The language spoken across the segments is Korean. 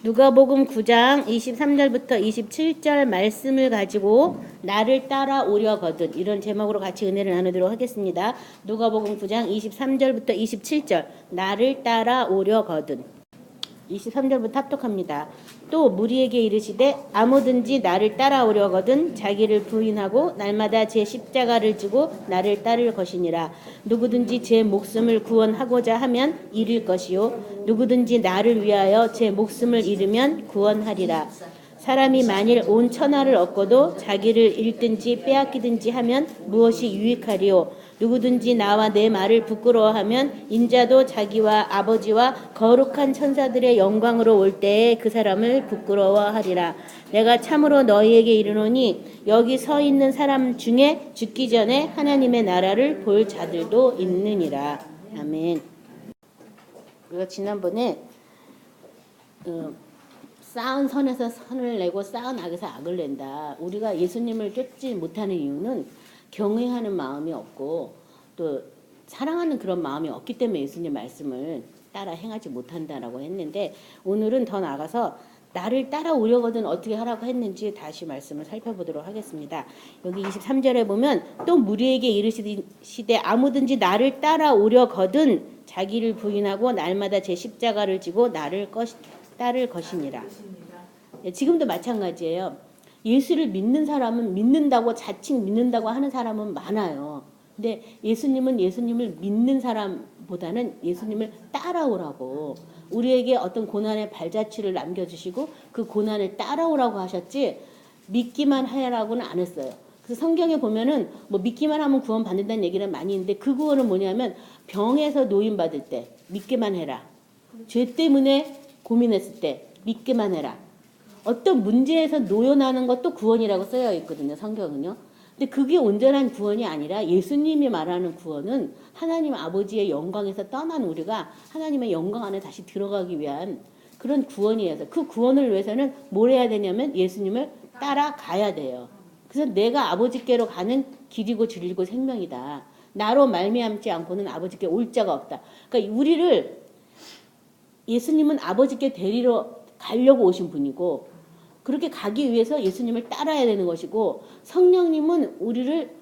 누가복음 9장 23절부터 27절 말씀을 가지고 나를 따라오려거든 이런 제목으로 같이 은혜를 나누도록 하겠습니다. 누가복음 9장 23절부터 27절 나를 따라오려거든 23절부터 합독합니다. 또 무리에게 이르시되 아무든지 나를 따라오려거든 자기를 부인하고 날마다 제 십자가를 지고 나를 따를 것이니라. 누구든지 제 목숨을 구원하고자 하면 잃을 것이요 누구든지 나를 위하여 제 목숨을 잃으면 구원하리라. 사람이 만일 온 천하를 얻고도 자기를 잃든지 빼앗기든지 하면 무엇이 유익하리요? 누구든지 나와 내 말을 부끄러워하면 인자도 자기와 아버지와 거룩한 천사들의 영광으로 올 때에 그 사람을 부끄러워하리라. 내가 참으로 너희에게 이르노니 여기 서 있는 사람 중에 죽기 전에 하나님의 나라를 볼 자들도 있느니라. 아멘. 우리가 지난번에 쌓은 선에서 선을 내고 쌓은 악에서 악을 낸다. 우리가 예수님을 쫓지 못하는 이유는 경외하는 마음이 없고 또 사랑하는 그런 마음이 없기 때문에 예수님 말씀을 따라 행하지 못한다라고 했는데, 오늘은 더 나아가서 나를 따라오려거든 어떻게 하라고 했는지 다시 말씀을 살펴보도록 하겠습니다. 여기 23절에 보면 또 무리에게 이르시되 아무든지 나를 따라오려거든 자기를 부인하고 날마다 제 십자가를 지고 나를 따를 것이니라. 지금도 마찬가지예요. 예수를 믿는 사람은 믿는다고 자칭 믿는다고 하는 사람은 많아요. 근데 예수님은 예수님을 믿는 사람보다는 예수님을 따라오라고, 우리에게 어떤 고난의 발자취를 남겨주시고 그 고난을 따라오라고 하셨지 믿기만 하라고는 안 했어요. 그래서 성경에 보면은 뭐 믿기만 하면 구원 받는다는 얘기는 많이 있는데, 그 구원은 뭐냐면 병에서 노인받을 때 믿기만 해라. 죄 때문에 고민했을 때 믿기만 해라. 어떤 문제에서 놓여나는 것도 구원이라고 쓰여 있거든요, 성경은요. 근데 그게 온전한 구원이 아니라 예수님이 말하는 구원은 하나님 아버지의 영광에서 떠난 우리가 하나님의 영광 안에 다시 들어가기 위한 그런 구원이어서, 그 구원을 위해서는 뭘 해야 되냐면 예수님을 따라가야 돼요. 그래서 내가 아버지께로 가는 길이고 진리고 생명이다. 나로 말미암지 않고는 아버지께 올 자가 없다. 그러니까 우리를, 예수님은 아버지께 데리러 가려고 오신 분이고 그렇게 가기 위해서 예수님을 따라야 되는 것이고, 성령님은 우리를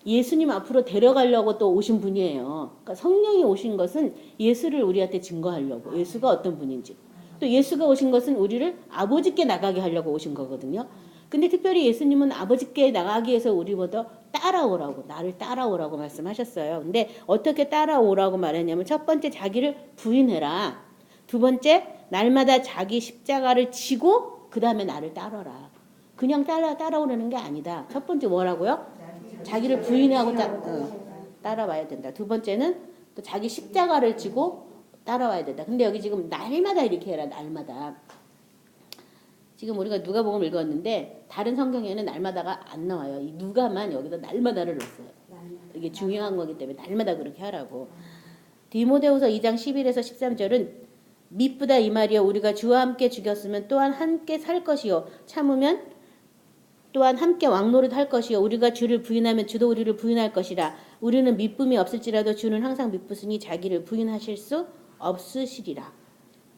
예수님 앞으로 데려가려고 또 오신 분이에요. 그러니까 성령이 오신 것은 예수를 우리한테 증거하려고, 예수가 어떤 분인지, 또 예수가 오신 것은 우리를 아버지께 나가게 하려고 오신 거거든요. 근데 특별히 예수님은 아버지께 나가기 위해서 우리보다 따라오라고, 나를 따라오라고 말씀하셨어요. 근데 어떻게 따라오라고 말했냐면, 첫 번째 자기를 부인해라. 두 번째 날마다 자기 십자가를 지고 그 다음에 나를 따라라. 그냥 따라오라는 게 아니다. 첫 번째 뭐라고요? 자기를 부인하고 따라와야 된다. 두 번째는 또 자기 십자가를 지고 따라와야 된다. 근데 여기 지금 날마다 이렇게 해라. 날마다. 지금 우리가 누가복음 읽었는데 다른 성경에는 날마다가 안 나와요. 이 누가만 여기다 날마다를 넣었어요. 이게 중요한 거기 때문에 날마다 그렇게 하라고. 디모데후서 2장 11에서 13절은 미쁘다 이 말이여, 우리가 주와 함께 죽였으면 또한 함께 살 것이요 참으면 또한 함께 왕노릇 할 것이요 우리가 주를 부인하면 주도 우리를 부인할 것이라. 우리는 미쁨이 없을지라도 주는 항상 미쁘시니 자기를 부인하실 수 없으시리라.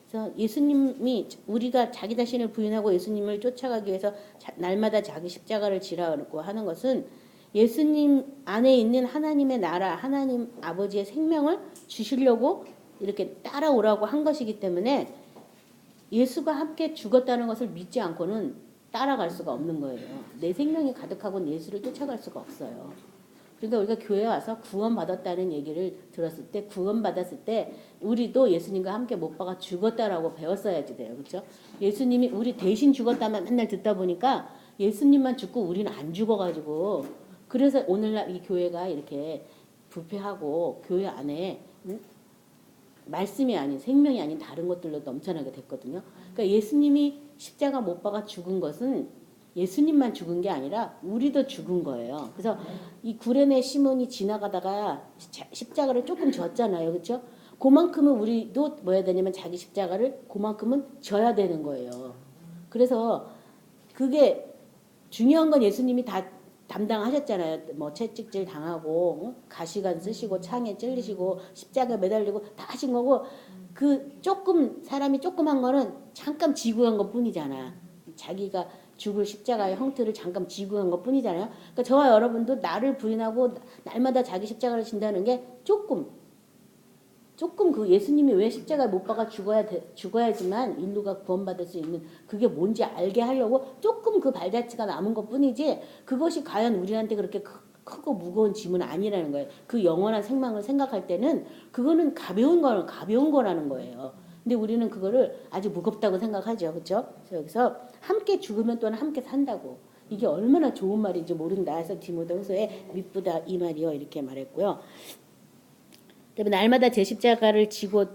그래서 예수님이, 우리가 자기 자신을 부인하고 예수님을 쫓아가기 위해서 날마다 자기 십자가를 지라고 하는 것은 예수님 안에 있는 하나님의 나라, 하나님 아버지의 생명을 주시려고 이렇게 따라오라고 한 것이기 때문에, 예수가 함께 죽었다는 것을 믿지 않고는 따라갈 수가 없는 거예요. 내 생명이 가득하고는 예수를 쫓아갈 수가 없어요. 그러니까 우리가 교회에 와서 구원받았다는 얘기를 들었을 때, 구원받았을 때 우리도 예수님과 함께 못 박아 죽었다라고 배웠어야지 돼요. 그렇죠? 예수님이 우리 대신 죽었다만 맨날 듣다 보니까 예수님만 죽고 우리는 안 죽어가지고, 그래서 오늘날 이 교회가 이렇게 부패하고 교회 안에 말씀이 아닌, 생명이 아닌 다른 것들로 넘쳐나게 됐거든요. 그러니까 예수님이 십자가 못 박아 죽은 것은 예수님만 죽은 게 아니라 우리도 죽은 거예요. 그래서 이 구레네 시몬이 지나가다가 십자가를 조금 졌잖아요. 그렇죠? 그만큼은 우리도 뭐 해야 되냐면 자기 십자가를 그만큼은 져야 되는 거예요. 그래서 그게 중요한 건 예수님이 다 담당하셨잖아요. 뭐 채찍질 당하고 가시관 쓰시고 창에 찔리시고 십자가 매달리고 다 하신 거고, 그 조금 사람이 조금 한 거는 잠깐 지고 간 것뿐이잖아. 자기가 죽을 십자가의 형태를 잠깐 지고 간 것뿐이잖아요. 그러니까 저와 여러분도 나를 부인하고 날마다 자기 십자가를 진다는 게 조금 그 예수님이 왜 십자가에 못 박아 죽어야지만 인류가 구원받을 수 있는 그게 뭔지 알게 하려고 조금 그 발자취가 남은 것뿐이지 그것이 과연 우리한테 그렇게 크고 무거운 짐은 아니라는 거예요. 그 영원한 생명을 생각할 때는 그거는 가벼운 거라는 거예요. 근데 우리는 그거를 아주 무겁다고 생각하죠. 그렇죠? 여기서 함께 죽으면 또한 함께 산다고. 이게 얼마나 좋은 말인지 모른다. 해서 디모데후서에 미쁘다 이 말이요. 이렇게 말했고요. 그다음에 날마다 제 십자가를 지고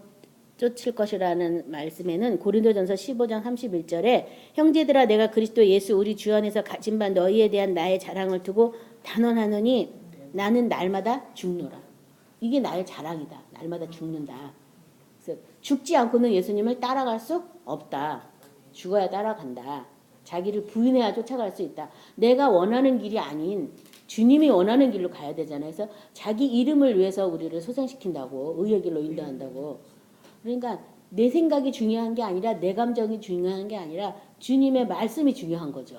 쫓을 것이라는 말씀에는 고린도전서 15장 31절에 형제들아 내가 그리스도 예수 우리 주 안에서 가진 바 너희에 대한 나의 자랑을 두고 단언하노니 나는 날마다 죽노라. 이게 나의 자랑이다. 날마다 죽는다. 그래서 죽지 않고는 예수님을 따라갈 수 없다. 죽어야 따라간다. 자기를 부인해야 쫓아갈 수 있다. 내가 원하는 길이 아닌 주님이 원하는 길로 가야 되잖아요. 그래서 자기 이름을 위해서 우리를 소생시킨다고. 의의 길로 인도한다고. 그러니까 내 생각이 중요한 게 아니라 내 감정이 중요한 게 아니라 주님의 말씀이 중요한 거죠.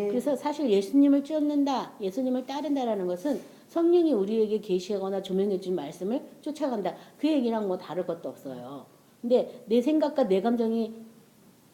그래서 사실 예수님을 쫓는다, 예수님을 따른다라는 것은 성령이 우리에게 계시하거나 조명해 준 말씀을 쫓아간다. 그 얘기랑 뭐 다를 것도 없어요. 근데 내 생각과 내 감정이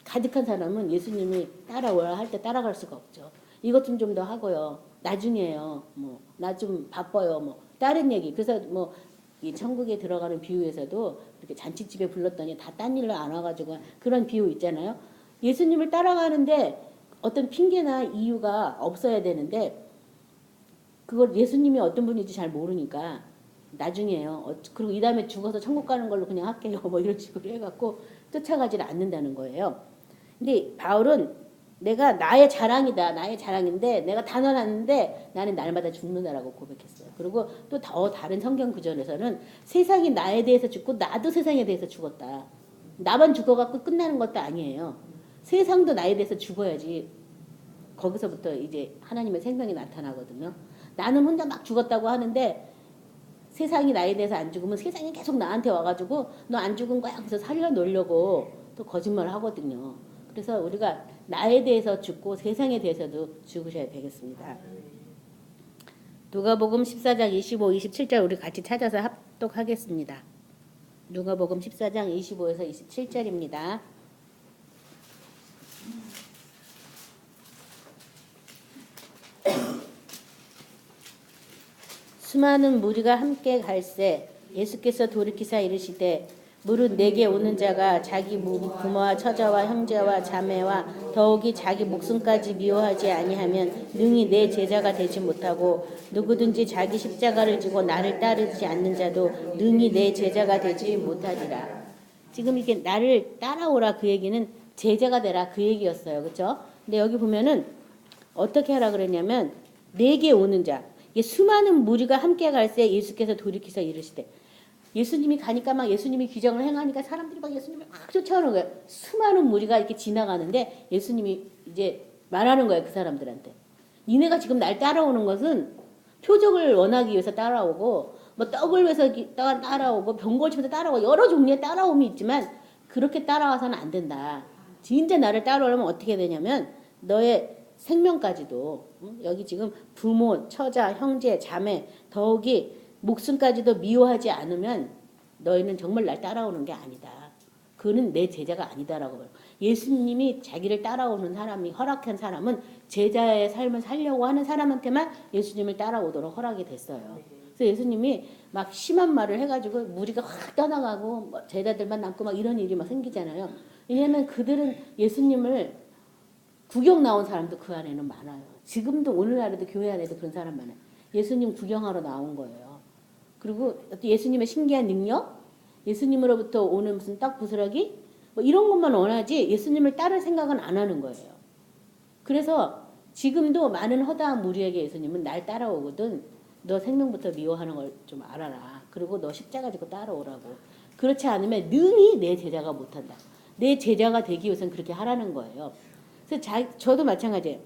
가득한 사람은 예수님이 따라오라 할 때 따라갈 수가 없죠. 이것 좀 더 하고요. 나중에요. 뭐 나 좀 바빠요. 뭐 다른 얘기. 그래서 뭐 이 천국에 들어가는 비유에서도 이렇게 잔치집에 불렀더니 다 딴 일로 안 와가지고 그런 비유 있잖아요. 예수님을 따라가는데 어떤 핑계나 이유가 없어야 되는데 그걸 예수님이 어떤 분인지 잘 모르니까 나중에요. 그리고 이 다음에 죽어서 천국 가는 걸로 그냥 할게요. 뭐 이런 식으로 해갖고 쫓아가지를 않는다는 거예요. 근데 바울은 내가 나의 자랑이다. 나의 자랑인데 내가 단언하는데 나는 날마다 죽는다라고 고백했어요. 그리고 또 더 다른 성경 구절에서는 세상이 나에 대해서 죽고 나도 세상에 대해서 죽었다. 나만 죽어갖고 끝나는 것도 아니에요. 세상도 나에 대해서 죽어야지 거기서부터 이제 하나님의 생명이 나타나거든요. 나는 혼자 막 죽었다고 하는데 세상이 나에 대해서 안 죽으면 세상이 계속 나한테 와가지고 너 안 죽은 거야. 그래서 살려놓으려고 또 거짓말을 하거든요. 그래서 우리가 나에 대해서 죽고 세상에 대해서도 죽으셔야 되겠습니다. 누가복음 14장 25, 27절 우리 같이 찾아서 합독하겠습니다. 누가복음 14장 25에서 27절입니다. 수많은 무리가 함께 갈새 예수께서 돌이키사 이르시되 무릇 내게 오는 자가 자기 부모와 처자와 형제와 자매와 더욱이 자기 목숨까지 미워하지 아니하면 능히 내 제자가 되지 못하고 누구든지 자기 십자가를 지고 나를 따르지 않는 자도 능히 내 제자가 되지 못하리라. 지금 이게 나를 따라오라 그 얘기는 제자가 되라 그 얘기였어요. 그렇죠? 근데 여기 보면은 어떻게 하라 그랬냐면 내게 오는 자 수많은 무리가 함께 갈새 예수께서 돌이키사 이르시되 예수님이 가니까 막 예수님이 규정을 행하니까 사람들이 막 예수님을 막 쫓아오는 거예요. 수많은 무리가 이렇게 지나가는데 예수님이 이제 말하는 거예요. 그 사람들한테. 니네가 지금 날 따라오는 것은 표적을 원하기 위해서 따라오고 뭐 떡을 위해서 따라오고 병 고치면서 따라오고 여러 종류의 따라옴이 있지만 그렇게 따라와서는 안 된다. 진짜 나를 따라오려면 어떻게 되냐면 너의 생명까지도 여기 지금 부모, 처자, 형제, 자매 더욱이 목숨까지도 미워하지 않으면 너희는 정말 날 따라오는 게 아니다. 그는 내 제자가 아니다라고 말해요. 예수님이 자기를 따라오는 사람이 허락한 사람은 제자의 삶을 살려고 하는 사람한테만 예수님을 따라오도록 허락이 됐어요. 그래서 예수님이 막 심한 말을 해가지고 무리가 확 떠나가고 뭐 제자들만 남고 막 이런 일이 막 생기잖아요. 왜냐하면 그들은 예수님을 구경 나온 사람도 그 안에는 많아요. 지금도 오늘날에도 교회 안에도 그런 사람 많아요. 예수님 구경하러 나온 거예요. 그리고 예수님의 신기한 능력, 예수님으로부터 오는 무슨 떡 부스러기 뭐 이런 것만 원하지 예수님을 따를 생각은 안 하는 거예요. 그래서 지금도 많은 허다한 무리에게 예수님은 날 따라오거든 너 생명부터 미워하는 걸 좀 알아라. 그리고 너 십자가 지고 따라오라고. 그렇지 않으면 능히 내 제자가 못한다. 내 제자가 되기 위해서는 그렇게 하라는 거예요. 그래서 저도 마찬가지예요.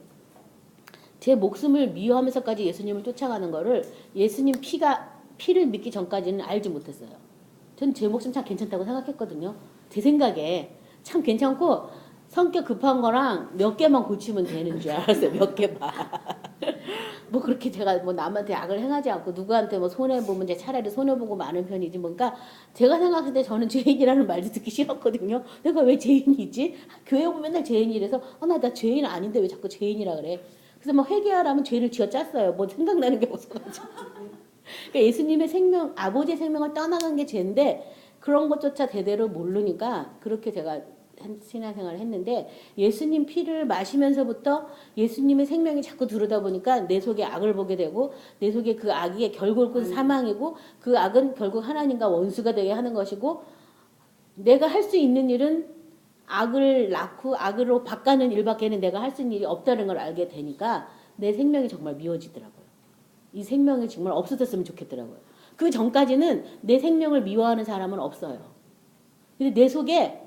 제 목숨을 미워하면서까지 예수님을 쫓아가는 거를 예수님 피를 믿기 전까지는 알지 못했어요. 전 제 목숨 참 괜찮다고 생각했거든요. 제 생각에 참 괜찮고 성격 급한 거랑 몇 개만 고치면 되는 줄 알았어요. 몇 개만. 뭐 그렇게 제가 뭐 남한테 악을 행하지 않고 누구한테 뭐 손해 보면 이제 차라리 손해 보고 마는 편이지 뭔가 제가 생각할 때 저는 죄인이라는 말도 듣기 싫었거든요. 내가 왜 죄인이지? 교회 오면 맨날 죄인이래서 나 죄인 아닌데 왜 자꾸 죄인이라 그래? 그래서 뭐 회개하라면 죄를 쥐어짰어요. 뭐 생각나는 게 없어가지고. 그러니까 예수님의 생명, 아버지의 생명을 떠나간 게 죄인데 그런 것조차 제대로 모르니까 그렇게 제가 신앙생활을 했는데 예수님 피를 마시면서부터 예수님의 생명이 자꾸 들어오다 보니까 내 속에 악을 보게 되고 내 속에 그 악이 결국은 사망이고 그 악은 결국 하나님과 원수가 되게 하는 것이고 내가 할 수 있는 일은 악을 낳고 악으로 바꾸는 일밖에는 내가 할 수 있는 일이 없다는 걸 알게 되니까 내 생명이 정말 미워지더라고요. 이 생명이 정말 없어졌으면 좋겠더라고요. 그 전까지는 내 생명을 미워하는 사람은 없어요. 근데 내 속에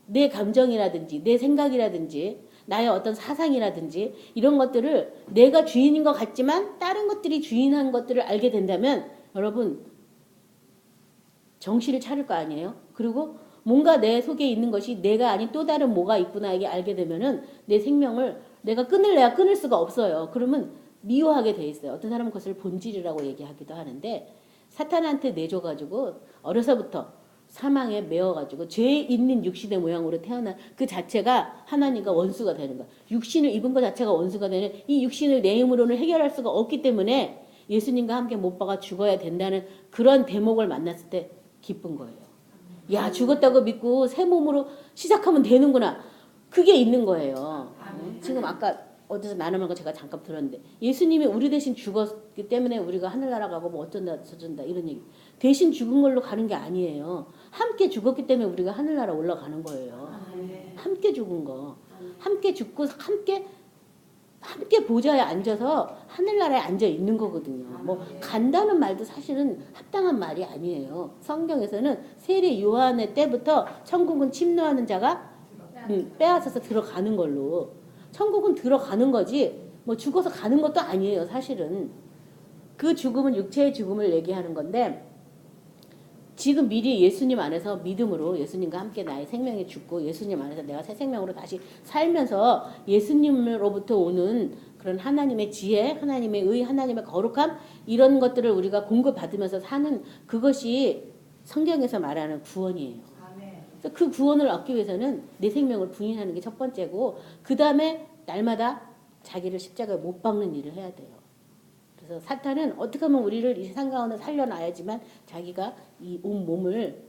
내 감정이라든지 내 생각이라든지 나의 어떤 사상이라든지 이런 것들을 내가 주인인 것 같지만 다른 것들이 주인한 것들을 알게 된다면 여러분 정신을 차릴 거 아니에요? 그리고 뭔가 내 속에 있는 것이 내가 아닌 또 다른 뭐가 있구나 이게 알게 되면은 내 생명을 내가 끊을래야 끊을 수가 없어요. 그러면 미워하게 돼 있어요. 어떤 사람은 그것을 본질이라고 얘기하기도 하는데 사탄한테 내줘가지고 어려서부터 사망에 매어가지고 죄 있는 육신의 모양으로 태어난 그 자체가 하나님과 원수가 되는 거야. 육신을 입은 것 자체가 원수가 되는 이 육신을 내 힘으로는 해결할 수가 없기 때문에 예수님과 함께 못 박아 죽어야 된다는 그런 대목을 만났을 때 기쁜 거예요. 야 죽었다고 믿고 새 몸으로 시작하면 되는구나. 그게 있는 거예요. 지금 아까 어디서 나누는 거 제가 잠깐 들었는데 예수님이 우리 대신 죽었기 때문에 우리가 하늘나라 가고 뭐 어쩐다 저쩐다 이런 얘기. 대신 죽은 걸로 가는 게 아니에요. 함께 죽었기 때문에 우리가 하늘나라 올라가는 거예요. 함께 죽은 거. 함께 죽고 함께 보좌에 앉아서 하늘나라에 앉아 있는 거거든요. 뭐 간다는 말도 사실은 합당한 말이 아니에요. 성경에서는 세례 요한의 때부터 천국은 침노하는 자가 빼앗아서 들어가는 걸로. 천국은 들어가는 거지 뭐 죽어서 가는 것도 아니에요. 사실은. 그 죽음은 육체의 죽음을 얘기하는 건데 지금 미리 예수님 안에서 믿음으로 예수님과 함께 나의 생명이 죽고 예수님 안에서 내가 새 생명으로 다시 살면서 예수님으로부터 오는 그런 하나님의 지혜, 하나님의 의, 하나님의 거룩함 이런 것들을 우리가 공급받으면서 사는 그것이 성경에서 말하는 구원이에요. 그래서 그 구원을 얻기 위해서는 내 생명을 부인하는 게 첫 번째고 그 다음에 날마다 자기를 십자가에 못 박는 일을 해야 돼요. 그래서 사탄은 어떻게 하면 우리를 이 세상 가운데 살려놔야지만 자기가 이 온 몸을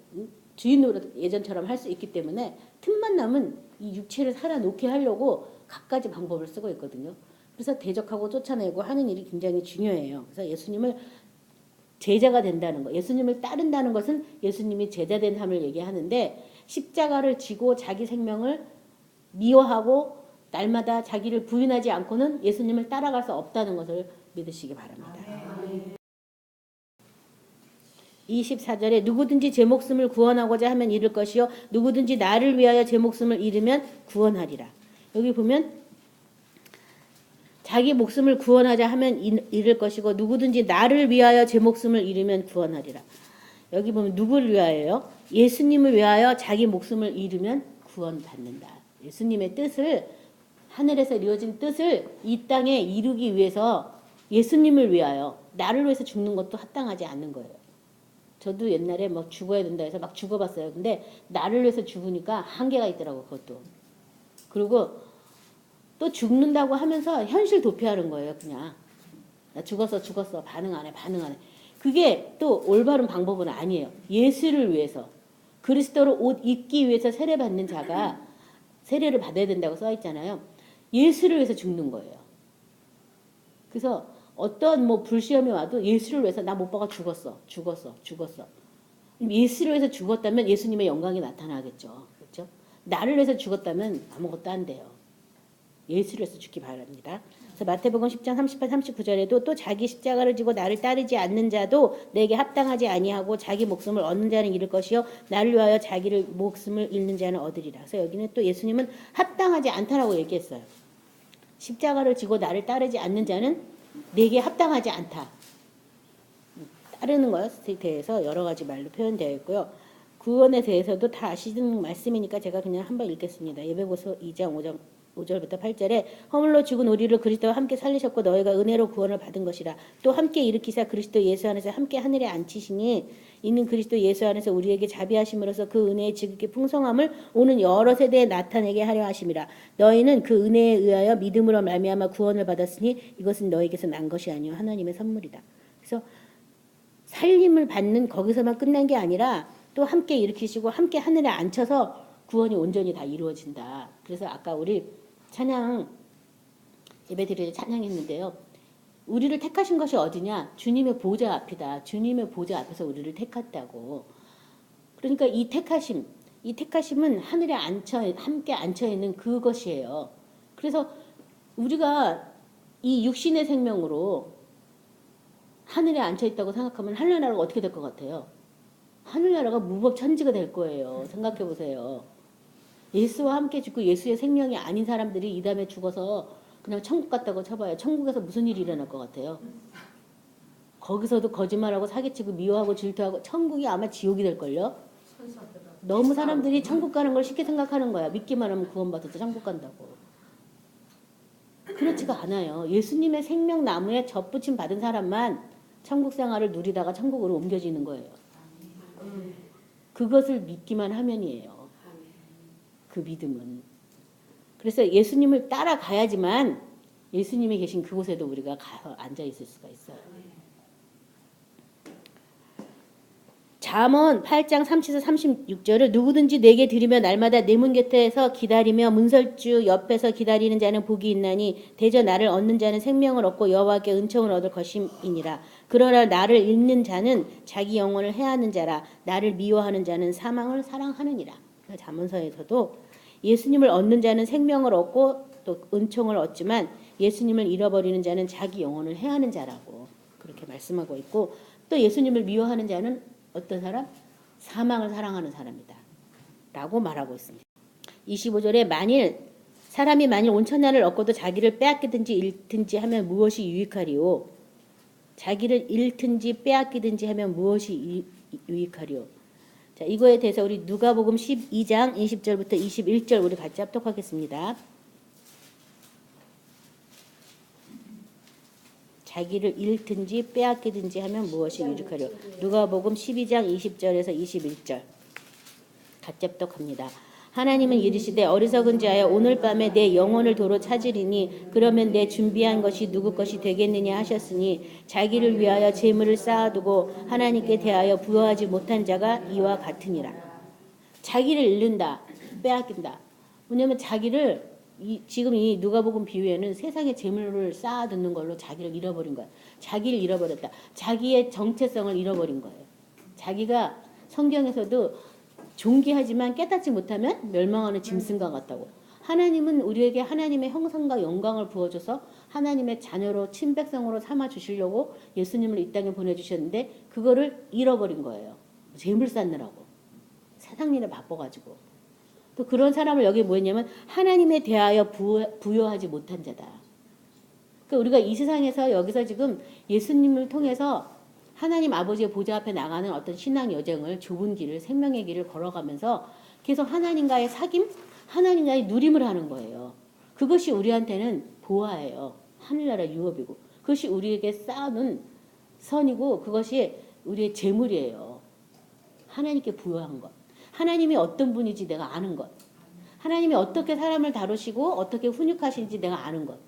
주인으로 예전처럼 할 수 있기 때문에 틈만 나면 이 육체를 살아놓게 하려고 갖가지 방법을 쓰고 있거든요. 그래서 대적하고 쫓아내고 하는 일이 굉장히 중요해요. 그래서 예수님을 제자가 된다는 거, 예수님을 따른다는 것은 예수님이 제자된 삶을 얘기하는데 십자가를 지고 자기 생명을 미워하고 날마다 자기를 부인하지 않고는 예수님을 따라갈 수 없다는 것을 믿으시기 바랍니다. 24절에 누구든지 제 목숨을 구원하고자 하면 잃을 것이요 누구든지 나를 위하여 제 목숨을 잃으면 구원하리라. 여기 보면 자기 목숨을 구원하자 하면 잃을 것이고 누구든지 나를 위하여 제 목숨을 잃으면 구원하리라. 여기 보면 누구를 위하여요? 예수님을 위하여 자기 목숨을 잃으면 구원받는다. 예수님의 뜻을 하늘에서 이루어진 뜻을 이 땅에 이루기 위해서 예수님을 위하여 나를 위해서 죽는 것도 합당하지 않는 거예요. 저도 옛날에 막 죽어야 된다 해서 막 죽어봤어요. 근데 나를 위해서 죽으니까 한계가 있더라고 그것도. 그리고 또 죽는다고 하면서 현실 도피하는 거예요. 그냥 나 죽었어 반응 안 해. 그게 또 올바른 방법은 아니에요. 예수를 위해서 그리스도로 옷 입기 위해서 세례받는 자가 세례를 받아야 된다고 써 있잖아요. 예수를 위해서 죽는 거예요. 그래서 어떤 뭐 불시험이 와도 예수를 위해서 나 못 봐가 죽었어. 예수를 위해서 죽었다면 예수님의 영광이 나타나겠죠. 그렇죠? 나를 위해서 죽었다면 아무것도 안 돼요. 예수를 위해서 죽기 바랍니다. 그래서 마태복음 10장 38, 39절에도 또 자기 십자가를 지고 나를 따르지 않는 자도 내게 합당하지 아니하고 자기 목숨을 얻는 자는 잃을 것이요 나를 위하여 자기를 목숨을 잃는 자는 얻으리라. 그래서 여기는 또 예수님은 합당하지 않다라고 얘기했어요. 십자가를 지고 나를 따르지 않는 자는 내게 합당하지 않다. 따르는 것에 대해서 여러 가지 말로 표현되어 있고요. 구원에 대해서도 다 아시는 말씀이니까 제가 그냥 한번 읽겠습니다. 예배고서 2장 5절부터 8절에 허물로 죽은 우리를 그리스도와 함께 살리셨고 너희가 은혜로 구원을 받은 것이라. 또 함께 일으키사 그리스도 예수 안에서 함께 하늘에 앉히시니 이는 그리스도 예수 안에서 우리에게 자비하심으로써 그 은혜의 지극히 풍성함을 오는 여러 세대에 나타내게 하려 하심이라. 너희는 그 은혜에 의하여 믿음으로 말미암아 구원을 받았으니 이것은 너희에게서 난 것이 아니요 하나님의 선물이다. 그래서 살림을 받는 거기서만 끝난 게 아니라 또 함께 일으키시고 함께 하늘에 앉혀서 구원이 온전히 다 이루어진다. 그래서 아까 우리 찬양 예배 드릴 때 찬양했는데요. 우리를 택하신 것이 어디냐? 주님의 보좌 앞이다. 주님의 보좌 앞에서 우리를 택했다고. 그러니까 이 택하심은 하늘에 함께 앉혀 있는 그것이에요. 그래서 우리가 이 육신의 생명으로 하늘에 앉혀 있다고 생각하면 하늘나라가 어떻게 될 것 같아요? 하늘나라가 무법천지가 될 거예요. 생각해 보세요. 예수와 함께 죽고 예수의 생명이 아닌 사람들이 이 다음에 죽어서 그냥 천국 갔다고 쳐봐요. 천국에서 무슨 일이 일어날 것 같아요? 거기서도 거짓말하고 사기치고 미워하고 질투하고 천국이 아마 지옥이 될걸요? 너무 사람들이 천국 가는 걸 쉽게 생각하는 거야. 믿기만 하면 구원받아서 천국 간다고. 그렇지가 않아요. 예수님의 생명나무에 젖붙임 받은 사람만 천국 생활을 누리다가 천국으로 옮겨지는 거예요. 그것을 믿기만 하면이에요. 그 믿음은. 그래서 예수님을 따라가야지만 예수님이 계신 그곳에도 우리가 가서 앉아 있을 수가 있어요. 잠언 8장 30에서 36절을 누구든지 내게 드리며 날마다 내 문 곁에서 기다리며 문설주 옆에서 기다리는 자는 복이 있나니 대저 나를 얻는 자는 생명을 얻고 여호와께 은총을 얻을 것임이니라. 그러나 나를 잃는 자는 자기 영혼을 해하는 자라. 나를 미워하는 자는 사망을 사랑하느니라. 잠언서에서도 예수님을 얻는 자는 생명을 얻고 또 은총을 얻지만 예수님을 잃어버리는 자는 자기 영혼을 해하는 자라고 그렇게 말씀하고 있고, 또 예수님을 미워하는 자는 어떤 사람? 사망을 사랑하는 사람이다 라고 말하고 있습니다. 25절에 사람이 만일 온천날을 얻고도 자기를 빼앗기든지 잃든지 하면 무엇이 유익하리요? 자기를 잃든지 빼앗기든지 하면 무엇이 유익하리요? 자, 이거에 대해서 우리 누가복음 12장 20절부터 21절 우리 같이 합독하겠습니다. 자기를 잃든지 빼앗기든지 하면 무엇이 유익하려? 누가복음 12장 20절에서 21절 같이 합독합니다. 하나님은 이르시되 어리석은 자여 오늘 밤에 내 영혼을 도로 찾으리니 그러면 내 준비한 것이 누구 것이 되겠느냐 하셨으니 자기를 위하여 재물을 쌓아두고 하나님께 대하여 부여하지 못한 자가 이와 같으니라. 자기를 잃는다, 빼앗긴다. 왜냐하면 자기를 지금 이 누가복음 비유에는 세상에 재물을 쌓아두는 걸로 자기를 잃어버린 거야. 자기를 잃어버렸다. 자기의 정체성을 잃어버린 거예요. 자기가 성경에서도 존귀하지만 깨닫지 못하면 멸망하는 짐승과 같다고. 하나님은 우리에게 하나님의 형상과 영광을 부어줘서 하나님의 자녀로 친백성으로 삼아주시려고 예수님을 이 땅에 보내주셨는데 그거를 잃어버린 거예요. 재물 쌓느라고. 세상 일에 바빠가지고. 또 그런 사람을 여기 뭐였냐면 하나님에 대하여 부여하지 못한 자다. 그러니까 우리가 이 세상에서 여기서 지금 예수님을 통해서 하나님 아버지의 보좌 앞에 나가는 어떤 신앙 여정을 좁은 길을 생명의 길을 걸어가면서 계속 하나님과의 사귐, 하나님과의 누림을 하는 거예요. 그것이 우리한테는 보화예요. 하늘나라 유업이고 그것이 우리에게 쌓아놓은 선이고 그것이 우리의 재물이에요. 하나님께 부여한 것. 하나님이 어떤 분인지 내가 아는 것. 하나님이 어떻게 사람을 다루시고 어떻게 훈육하시는지 내가 아는 것.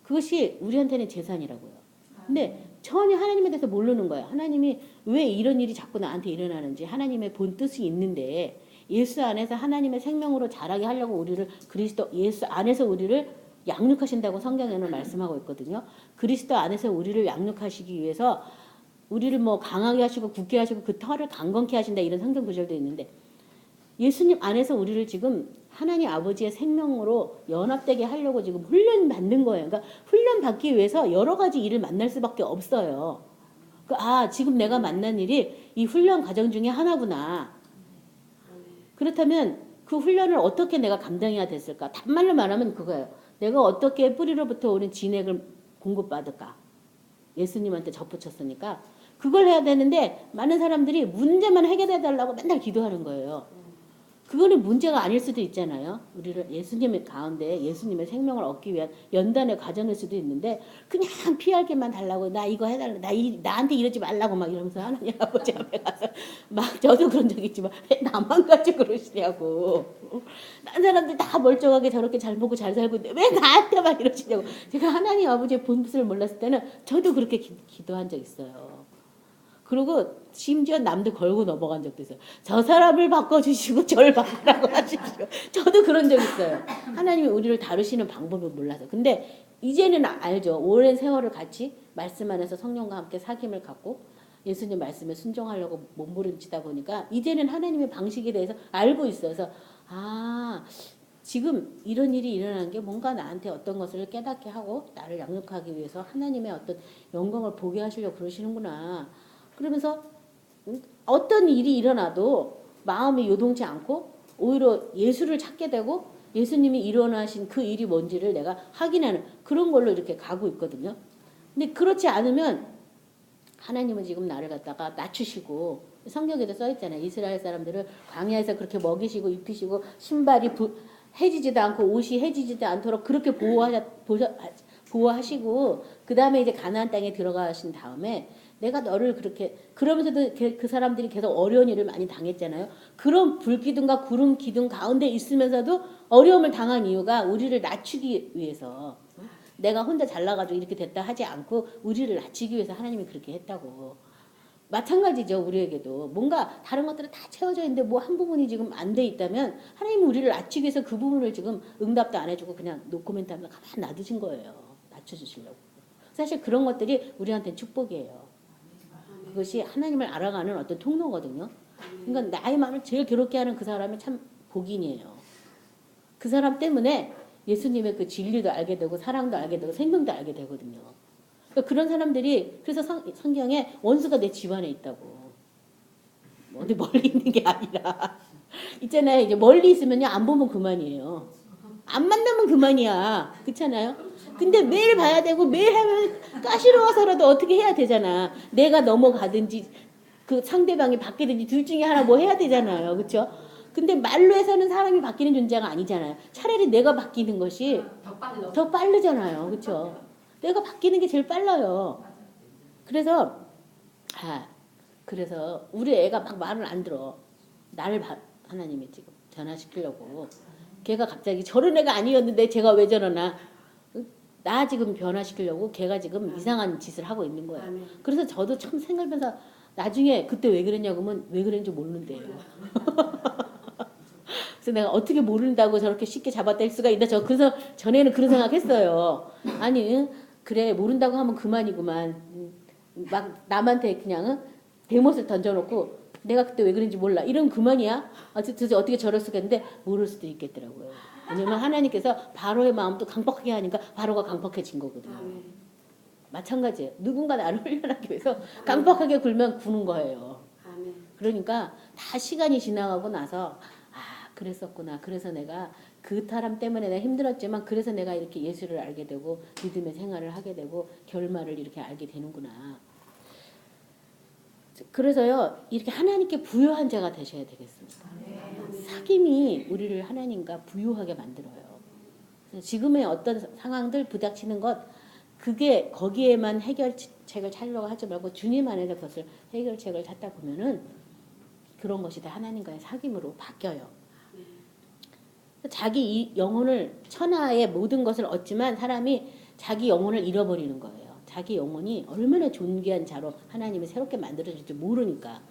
그것이 우리한테는 재산이라고요. 근데 전혀 하나님에 대해서 모르는 거예요. 하나님이 왜 이런 일이 자꾸 나한테 일어나는지 하나님의 본 뜻이 있는데 예수 안에서 하나님의 생명으로 자라게 하려고 우리를 그리스도 예수 안에서 우리를 양육하신다고 성경에는 말씀하고 있거든요. 그리스도 안에서 우리를 양육하시기 위해서 우리를 뭐 강하게 하시고 굳게 하시고 그 털을 강건케 하신다 이런 성경 구절도 있는데 예수님 안에서 우리를 지금 하나님 아버지의 생명으로 연합되게 하려고 지금 훈련 받는 거예요. 그러니까 훈련 받기 위해서 여러 가지 일을 만날 수밖에 없어요. 지금 내가 만난 일이 이 훈련 과정 중에 하나구나. 그렇다면 그 훈련을 어떻게 내가 감당해야 됐을까? 단말로 말하면 그거예요. 내가 어떻게 뿌리로부터 오는 진액을 공급받을까? 예수님한테 접붙였으니까 그걸 해야 되는데 많은 사람들이 문제만 해결해 달라고 맨날 기도하는 거예요. 그거는 문제가 아닐 수도 있잖아요. 우리를 예수님의 가운데 예수님의 생명을 얻기 위한 연단의 과정일 수도 있는데 그냥 피하게만 달라고 나 이거 해달라 나한테 이러지 말라고 막 이러면서 하나님 아버지 앞에 가서 막 저도 그런 적 있지만 왜 나만 가지고 그러시냐고. 다른 사람들 다 멀쩡하게 저렇게 잘 먹고 잘 살고 있는데 왜 나한테만 이러시냐고. 제가 하나님 아버지의 본뜻을 몰랐을 때는 저도 그렇게 기도한 적 있어요. 그리고 심지어 남들 걸고 넘어간 적도 있어요. 저 사람을 바꿔주시고 저를 바꾸라고 하십시오. 저도 그런 적 있어요. 하나님이 우리를 다루시는 방법을 몰라서. 근데 이제는 알죠. 오랜 세월을 같이 말씀 안에서 성령과 함께 사귐을 갖고 예수님 말씀에 순종하려고 몸부림치다 보니까 이제는 하나님의 방식에 대해서 알고 있어서 지금 이런 일이 일어나는 게 뭔가 나한테 어떤 것을 깨닫게 하고 나를 양육하기 위해서 하나님의 어떤 영광을 보게 하시려고 그러시는구나. 그러면서 어떤 일이 일어나도 마음이 요동치 않고 오히려 예수를 찾게 되고 예수님이 일어나신 그 일이 뭔지를 내가 확인하는 그런 걸로 이렇게 가고 있거든요. 근데 그렇지 않으면 하나님은 지금 나를 갖다가 낮추시고 성경에도 써있잖아요. 이스라엘 사람들을 광야에서 그렇게 먹이시고 입히시고 신발이 해지지도 않고 옷이 해지지도 않도록 그렇게 보호하시고 그 다음에 이제 가나안 땅에 들어가신 다음에 내가 너를 그렇게 그러면서도 그 사람들이 계속 어려운 일을 많이 당했잖아요. 그런 불기둥과 구름 기둥 가운데 있으면서도 어려움을 당한 이유가 우리를 낮추기 위해서 내가 혼자 잘나가지고 이렇게 됐다 하지 않고 우리를 낮추기 위해서 하나님이 그렇게 했다고. 마찬가지죠. 우리에게도 뭔가 다른 것들은 다 채워져 있는데 뭐 한 부분이 지금 안 돼 있다면 하나님이 우리를 낮추기 위해서 그 부분을 지금 응답도 안 해주고 그냥 노코멘트 하면서 가만히 놔두신 거예요. 낮춰주시려고. 사실 그런 것들이 우리한테는 축복이에요. 그것이 하나님을 알아가는 어떤 통로거든요. 그러니까 나의 마음을 제일 괴롭게 하는 그 사람이 참 복인이에요. 그 사람 때문에 예수님의 그 진리도 알게 되고 사랑도 알게 되고 생명도 알게 되거든요. 그러니까 그런 사람들이 그래서 성경에 원수가 내 집안에 있다고. 어디 멀리 있는 게 아니라 있잖아요. 이제 멀리 있으면요 안 보면 그만이에요. 안 만나면 그만이야. 그렇잖아요. 근데 매일 봐야 되고 매일 하면 까시러워서라도 어떻게 해야 되잖아. 내가 넘어가든지 그 상대방이 바뀌든지 둘 중에 하나 뭐 해야 되잖아요. 그렇죠? 근데 말로 해서는 사람이 바뀌는 존재가 아니잖아요. 차라리 내가 바뀌는 것이 더 빠르잖아요. 그렇죠? 내가 바뀌는 게 제일 빨라요. 그래서 그래서 우리 애가 막 말을 안 들어. 나를 하나님이 지금 변화시키려고. 걔가 갑자기 저런 애가 아니었는데 제가 왜 저러나. 나 지금 변화시키려고 걔가 지금 이상한 짓을 하고 있는 거예요. 그래서 저도 참 생각하면서 나중에 그때 왜 그랬냐고 하면 왜 그랬는지 모르는데요. 그래서 내가 어떻게 모른다고 저렇게 쉽게 잡아댈 수가 있나. 그래서 전에는 그런 생각했어요. 아니 그래 모른다고 하면 그만이구만. 막 남한테 그냥 대못을 던져놓고 내가 그때 왜 그런지 몰라. 이런 그만이야. 어떻게 저럴 수가 있는데 모를 수도 있겠더라고요. 왜냐면 하나님께서 바로의 마음도 강박하게 하니까 바로가 강박해진 거거든요. 마찬가지예요. 누군가 나를 훈련하기 위해서 강박하게 굴면 구는 거예요. 그러니까 다 시간이 지나가고 나서 그랬었구나. 그래서 내가 그 사람 때문에 내가 힘들었지만 그래서 내가 이렇게 예수를 알게 되고 믿음의 생활을 하게 되고 결말을 이렇게 알게 되는구나. 그래서요 이렇게 하나님께 부요한 자가 되셔야 되겠습니다. 사귐이 우리를 하나님과 부유하게 만들어요. 지금의 어떤 상황들 부닥치는 것 그게 거기에만 해결책을 찾으려고 하지 말고 주님 안에서 그것을 해결책을 찾다 보면은 그런 것이 다 하나님과의 사귐으로 바뀌어요. 자기 이 영혼을 천하의 모든 것을 얻지만 사람이 자기 영혼을 잃어버리는 거예요. 자기 영혼이 얼마나 존귀한 자로 하나님이 새롭게 만들어질지 모르니까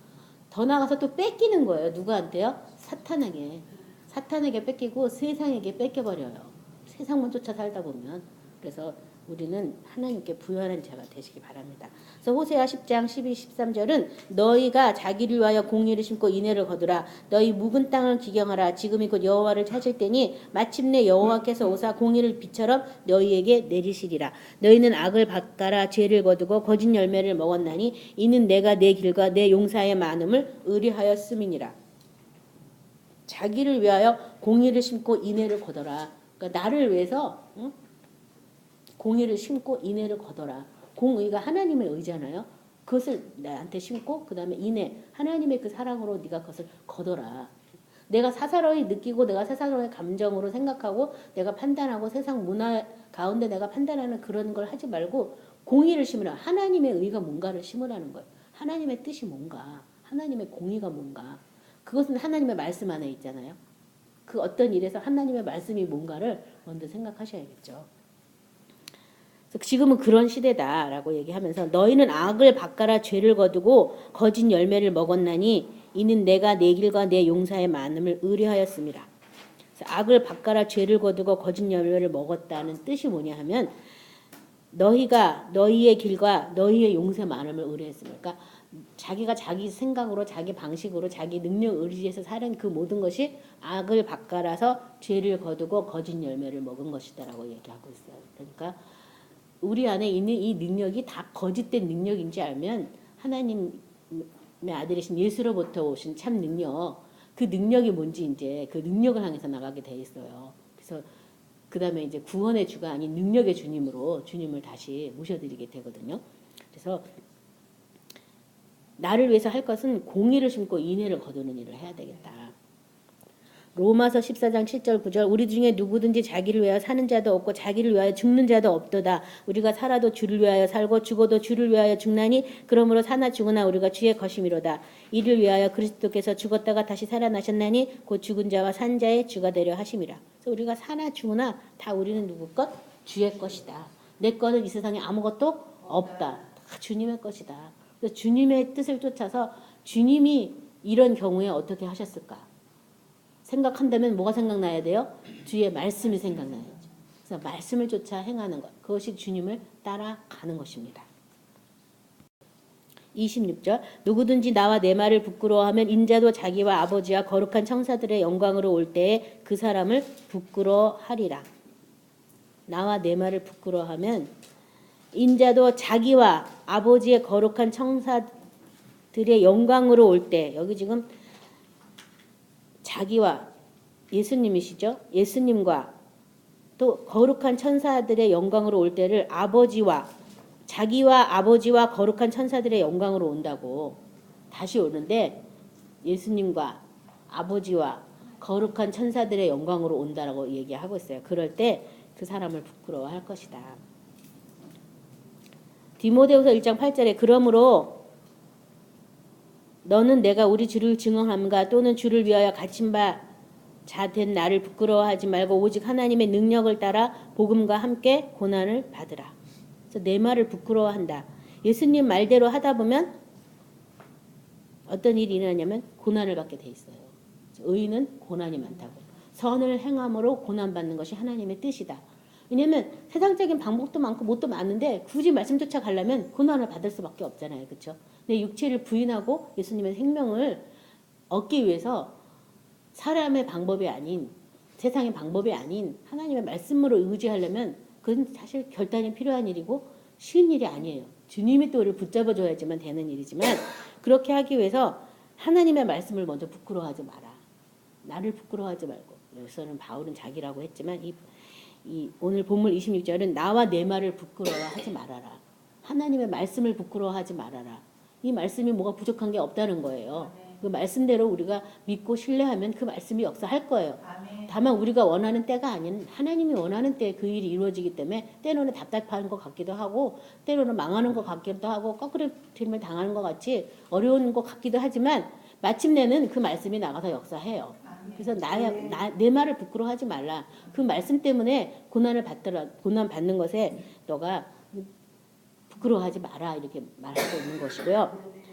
더 나아가서 또 뺏기는 거예요. 누구한테요? 사탄에게 뺏기고 세상에게 뺏겨버려요. 세상만 쫓아 살다 보면. 그래서 우리는 하나님께 부요한 자가 되시기 바랍니다. 그래서 호세아 10장 12, 13절은 너희가 자기를 위하여 공의를 심고 인애를 거두라. 너희 묵은 땅을 기경하라. 지금이 곧 여호와를 찾을 때니 마침내 여호와께서 오사 공의를 비처럼 너희에게 내리시리라. 너희는 악을 바꿔라. 죄를 거두고 거짓 열매를 먹었나니 이는 내가 내 길과 내 용사의 많음을 의리하였음이니라. 자기를 위하여 공의를 심고 인애를 거둬라. 그러니까 나를 위해서 공의를 심고 인애를 거둬라. 공의가 하나님의 의잖아요. 그것을 나한테 심고 그 다음에 인내 하나님의 그 사랑으로 네가 그것을 거둬라. 내가 사사로이 느끼고 내가 사사로이 감정으로 생각하고 내가 판단하고 세상 문화 가운데 내가 판단하는 그런 걸 하지 말고 공의를 심으라. 하나님의 의가 뭔가를 심으라는 거예요. 하나님의 뜻이 뭔가, 하나님의 공의가 뭔가. 그것은 하나님의 말씀 안에 있잖아요. 그 어떤 일에서 하나님의 말씀이 뭔가를 먼저 생각하셔야겠죠. 그래서 지금은 그런 시대다라고 얘기하면서 너희는 악을 바꿔라 죄를 거두고 거짓 열매를 먹었나니 이는 내가 내 길과 내 용사의 많음을 의뢰하였습니다. 그래서 악을 바꿔라 죄를 거두고 거짓 열매를 먹었다는 뜻이 뭐냐 하면 너희가 너희의 길과 너희의 용사의 많음을 의뢰했습니다. 그러니까 자기가 자기 생각으로 자기 방식으로 자기 능력 의지에서 사는 그 모든 것이 악을 바꿔라서 죄를 거두고 거짓 열매를 먹은 것이다라고 얘기하고 있어요. 그러니까 우리 안에 있는 이 능력이 다 거짓된 능력인지 알면 하나님의 아들이신 예수로부터 오신 참 능력, 그 능력이 뭔지 이제 그 능력을 향해서 나가게 돼 있어요. 그래서 그 다음에 이제 구원의 주가 아닌 능력의 주님으로 주님을 다시 모셔드리게 되거든요. 그래서 나를 위해서 할 것은 공의를 심고 인애를 거두는 일을 해야 되겠다. 로마서 14장 7절 9절 우리 중에 누구든지 자기를 위하여 사는 자도 없고 자기를 위하여 죽는 자도 없도다. 우리가 살아도 주를 위하여 살고 죽어도 주를 위하여 죽나니 그러므로 사나 죽으나 우리가 주의 것임이로다. 이를 위하여 그리스도께서 죽었다가 다시 살아나셨나니 곧 죽은 자와 산 자의 주가 되려 하심이라. 그래서 우리가 사나 죽으나 다 우리는 누구 것? 주의 것이다. 내 것은 이 세상에 아무것도 없다. 다 주님의 것이다. 그래서 주님의 뜻을 쫓아서 주님이 이런 경우에 어떻게 하셨을까? 생각한다면 뭐가 생각나야 돼요? 주의 말씀이 생각나야죠. 그래서 말씀을 쫓아 행하는 것. 그것이 주님을 따라가는 것입니다. 26절 누구든지 나와 내 말을 부끄러워하면 인자도 자기와 아버지와 거룩한 청사들의 영광으로 올 때에 그 사람을 부끄러워하리라. 나와 내 말을 부끄러워하면 인자도 자기와 아버지의 거룩한 청사들의 영광으로 올 때 여기 지금 자기와 예수님이시죠. 예수님과 또 거룩한 천사들의 영광으로 올 때를 아버지와 자기와 아버지와 거룩한 천사들의 영광으로 온다고 다시 오는데 예수님과 아버지와 거룩한 천사들의 영광으로 온다라고 얘기하고 있어요. 그럴 때 그 사람을 부끄러워할 것이다. 디모데후서 1장 8절에 그러므로 너는 내가 우리 주를 증언함과 또는 주를 위하여 갇힌 바 자 된 나를 부끄러워하지 말고 오직 하나님의 능력을 따라 복음과 함께 고난을 받으라. 그래서 내 말을 부끄러워한다. 예수님 말대로 하다 보면 어떤 일이 일어나냐면 고난을 받게 돼 있어요. 의인은 고난이 많다고. 선을 행함으로 고난받는 것이 하나님의 뜻이다. 왜냐하면 세상적인 방법도 많고 뭣도 많은데 굳이 말씀 쫓아가려면 고난을 받을 수밖에 없잖아요. 그렇죠? 내 육체를 부인하고 예수님의 생명을 얻기 위해서 사람의 방법이 아닌 세상의 방법이 아닌 하나님의 말씀으로 의지하려면 그건 사실 결단이 필요한 일이고 쉬운 일이 아니에요. 주님이 또 우리를 붙잡아줘야지만 되는 일이지만 그렇게 하기 위해서 하나님의 말씀을 먼저 부끄러워하지 마라. 나를 부끄러워하지 말고 여기서는 바울은 자기라고 했지만 이 오늘 본문 26절은 나와 내 말을 부끄러워하지 말아라. 하나님의 말씀을 부끄러워하지 말아라. 이 말씀이 뭐가 부족한 게 없다는 거예요. 그 말씀대로 우리가 믿고 신뢰하면 그 말씀이 역사할 거예요. 다만 우리가 원하는 때가 아닌 하나님이 원하는 때에 그 일이 이루어지기 때문에 때로는 답답한 것 같기도 하고 때로는 망하는 것 같기도 하고 거꾸로 틀림을 당하는 것 같이 어려운 것 같기도 하지만 마침내는 그 말씀이 나가서 역사해요. 그래서 내 말을 부끄러워하지 말라. 그 말씀 때문에 고난 받는 것에 너가 부끄러워하지 마라 이렇게 말하고 있는 것이고요.